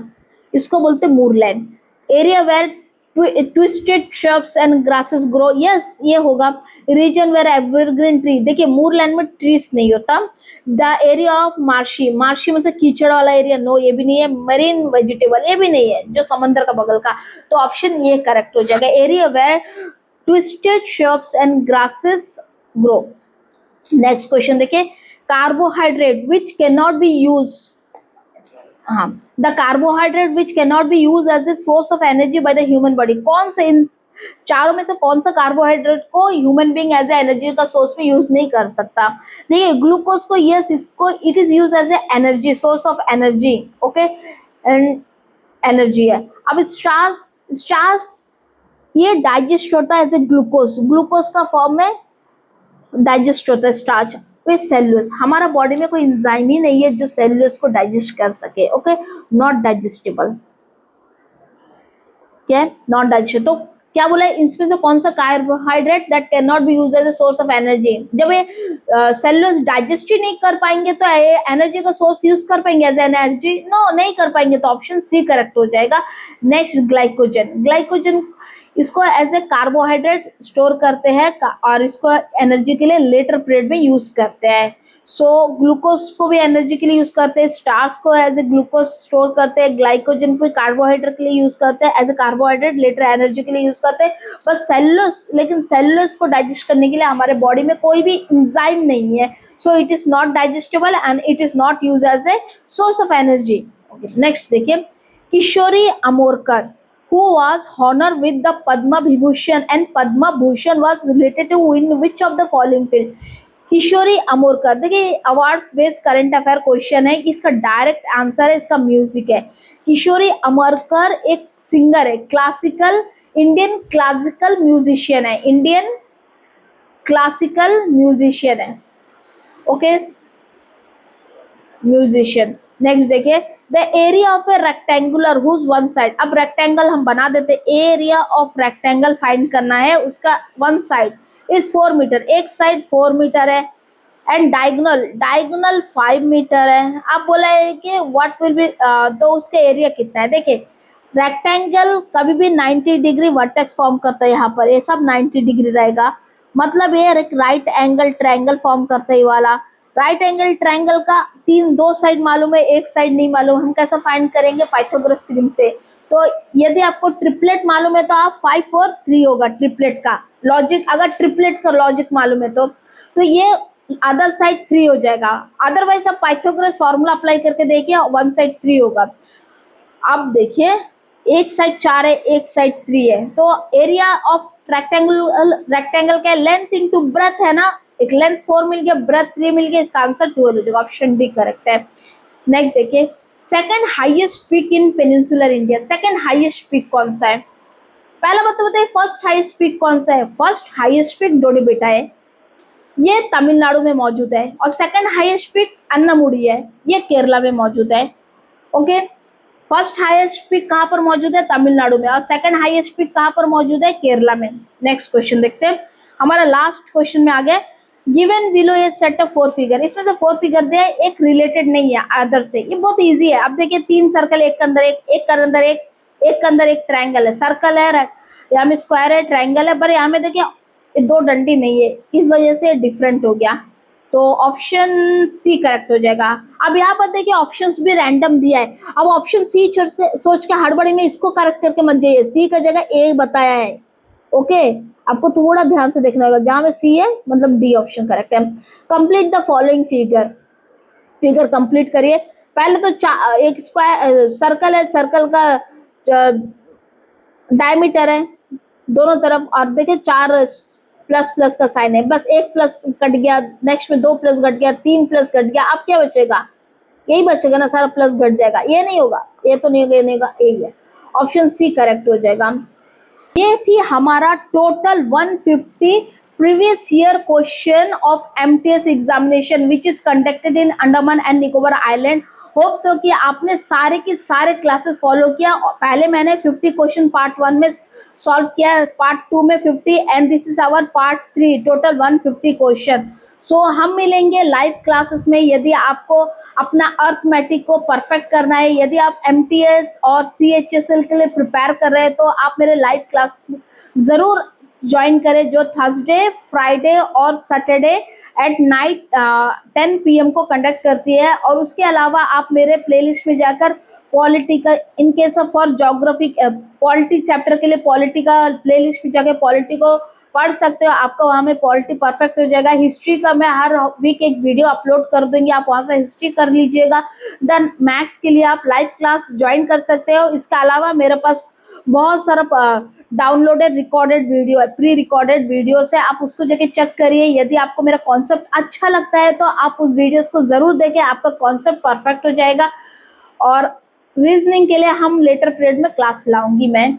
इसको बोलते हैं moorland. Area where twisted shrubs and grasses grow, yes ये होगा। रीजन वेयर एवरग्रीन ट्री, देखिए मूरलैंड में ट्रीज नहीं होता। द एरिया ऑफ मार्शी में से कीचड़ वाला एरिया, नो ये भी नहीं है। मरीन वेजिटेबल, ये भी नहीं है जो समंदर का बगल का, तो ऑप्शन ये करेक्ट हो जाएगा, area where twisted shrubs and grasses grow. Next question देखिए, carbohydrate which can not be use हाँ, the carbohydrate which can not be use as a source of energy by the human body, कौन से इन चारों में से कौन सा carbohydrate को human being as a energy का सोर्स में यूज नहीं कर सकता? देखिए ग्लूकोज को, यस, इसको it is use as a energy, source of energy, okay, and energy है। अब स्टार्च, स्टार्च ये डाइजेस्ट होता है एज ए ग्लूकोज, ग्लूकोज का फॉर्म में डाइजेस्ट होता है स्टार्च विद सेल्यूलोज। हमारा बॉडी में कोई एंजाइम ही नहीं है जो सेल्यूलोज को डाइजेस्ट कर सके, ओके, नॉट डाइजेस्टेबल, क्या है, नॉट डाइजेस्ट। तो क्या बोला है, इसमें से कौन सा carbohydrate that can not be used as a source of energy? जब ये सेल्यूलोज डाइजेस्ट ही नहीं कर पाएंगे तो एनर्जी का सोर्स यूज कर पाएंगे एज एनर्जी? नो, नहीं कर पाएंगे, तो ऑप्शन सी करेक्ट हो जाएगा। नेक्स्ट, ग्लाइकोजन, ग्लाइकोजन इसको एज ए कार्बोहाइड्रेट स्टोर करते हैं और इसको एनर्जी के लिए लेटर पीरियड में यूज करते हैं। सो ग्लूकोज को भी एनर्जी के लिए यूज करते हैं, स्टार्च को एज ए ग्लूकोज स्टोर करते हैं, ग्लाइकोजन को कार्बोहाइड्रेट के लिए यूज करते हैं as a carbohydrate, later energy के लिए यूज करते हैं। बस सेल्यूलोज, लेकिन सेल्यूलोज को डाइजेस्ट करने के लिए हमारे बॉडी में कोई भी एंजाइम नहीं है, so it is not digestible and it is not use as a source of energy. Next देखिए, Kishori अमोरकर who was honored with the Padma Vibhushan and Padma Bhushan was related to in which of the following field? किशोरी अमोरकर, देखिए awards based current affair question है, इसका direct answer है इसका music है। किशोरी अमोरकर एक singer है, classical, Indian classical musician है, Indian classical musician है, ओके, म्यूजिशियन। नेक्स्ट देखिए, the area of a rectangular whose one side, अब रेक्टेंगल हम बना देते, एरिया ऑफ रेक्टेंगल फाइंड करना है, उसका वन साइड इज 4 मीटर, एक साइड 4 मीटर है, एंड डायगोनल, डायगोनल 5 मीटर है। अब बोला है कि व्हाट विल बी, तो उसका एरिया कितना है? देखिए रेक्टेंगल कभी भी 90 डिग्री वर्टेक्स फॉर्म करता है, यहाँ पर ये सब 90 डिग्री रहेगा, मतलब ये राइट एंगल ट्रायंगल फॉर्म करता है वाला। राइट एंगल ट्रायंगल का दो साइड मालूम है, एक साइड नहीं मालूम, हम कैसे फाइंड करेंगे? पाइथागोरस थ्योरम से। तो यदि आपको ट्रिपलेट मालूम है तो आप 5 4 3 होगा ट्रिपलेट का लॉजिक, अगर ट्रिपलेट का लॉजिक मालूम है तो ये अदर साइड 3 हो जाएगा, अदरवाइज आप पाइथागोरस फॉर्मूला अप्लाई करके देखिए, वन साइड 3 होगा। अब देखिए एक साइड 4 है, एक साइड 3 है, तो एरिया ऑफ रेक्टेंगल का लेंथ इंटू ब्रेथ है ना, एक लेंथ 4 मिल गया, ब्रेथ 3 मिल गया, इसका आंसर 12 हो जाएगा, ऑप्शन डी करेक्ट है। नेक्स्ट देखिए, second highest peak in peninsular India, second highest peak कौन सा है? पहला बात तो बताइए फर्स्ट हाईएस्ट पीक कौन सा है? फर्स्ट हाईएस्ट पीक डोडीबेटा है, ये तमिलनाडु में मौजूद है, और सेकंड हाईएस्ट पीक अन्नामुडी है, ये केरला में मौजूद है, ओके। फर्स्ट हाईएस्ट पीक कहाँ पर मौजूद है? तमिलनाडु में, और सेकंड हाईएस्ट पीक कहाँ पर मौजूद है? केरला में। नेक्स्ट क्वेश्चन देखते हैं, हमारा लास्ट क्वेश्चन में आ गया, given below A set of 4 figure, इसमें से 4 फिगर दिया है, एक रिलेटेड नहीं है अदर से, ये बहुत इजी है। अब देखिए 3 सर्कल, एक के अंदर एक, एक के अंदर एक, एक के अंदर एक ट्रायंगल है, सर्कल है, यहाँ में स्क्वायर है, ट्रायंगल है, पर यहाँ में देखिए 2 डंडी नहीं है, इस वजह से डिफरेंट हो गया, तो ऑप्शन सी करेक्ट हो जाएगा। अब यहाँ पर देखिए ऑप्शंस भी रैंडम दिया है, अब ऑप्शन सी सोच के हड़बड़ी में इसको करेक्ट करके मत जाइए, सी का जगह ए बताया है, ओके, आपको थोड़ा ध्यान से देखना होगा, जहां में सी है मतलब डी ऑप्शन करेक्ट है। Complete the following figure, figure complete करिए। पहले तो एक स्क्वायर सर्कल है, सर्कल का डायमीटर है दोनों तरफ, और देखिए 4 प्लस प्लस का साइन है, बस एक प्लस कट गया, नेक्स्ट में 2 प्लस घट गया, 3 प्लस घट गया, अब क्या बचेगा? यही बचेगा ना, सारा प्लस घट जाएगा, ये नहीं होगा, ये तो नहीं होगा, ये नहीं होगा, यही है, ऑप्शन सी करेक्ट हो जाएगा। ये थी हमारा total 150 previous year question of MTS examination which is conducted in Andaman and Nicobar island. Hope so कि आपने सारे के सारे क्लासेस फॉलो किया। पहले मैंने 50 क्वेश्चन पार्ट 1 में सॉल्व किया, पार्ट 2 में 50, and this is our part 3, total 150 question. So हम मिलेंगे लाइव क्लासेस में। यदि आपको अपना अर्थमेटिक को परफेक्ट करना है, यदि आप एमटीएस और सीएचएसएल के लिए प्रिपेयर कर रहे हैं, तो आप मेरे लाइव क्लास ज़रूर ज्वाइन करें, जो थर्सडे, फ्राइडे और सैटरडे एट नाइट 10 PM को कंडक्ट करती है। और उसके अलावा आप मेरे प्लेलिस्ट में जाकर political, in case of for geography, polity chapter के लिए पॉलिटी का प्लेलिस्ट में जाकर पॉलिटी को पढ़ सकते हो, आपका वहाँ में पॉलिटी परफेक्ट हो जाएगा। हिस्ट्री का मैं हर वीक एक वीडियो अपलोड कर दूंगी, आप वहाँ से हिस्ट्री कर लीजिएगा। देन मैथ्स के लिए आप लाइव क्लास ज्वाइन कर सकते हो। इसके अलावा मेरे पास बहुत सारा डाउनलोडेड रिकॉर्डेड वीडियो है, प्री रिकॉर्डेड वीडियोस है, आप उसको जाके चेक करिए। यदि आपको मेरा कॉन्सेप्ट अच्छा लगता है तो आप उस वीडियोस को जरूर देखें, आपका कॉन्सेप्ट परफेक्ट हो जाएगा। और रीजनिंग के लिए हम लेटर पीरियड में क्लास लाऊंगी मैं।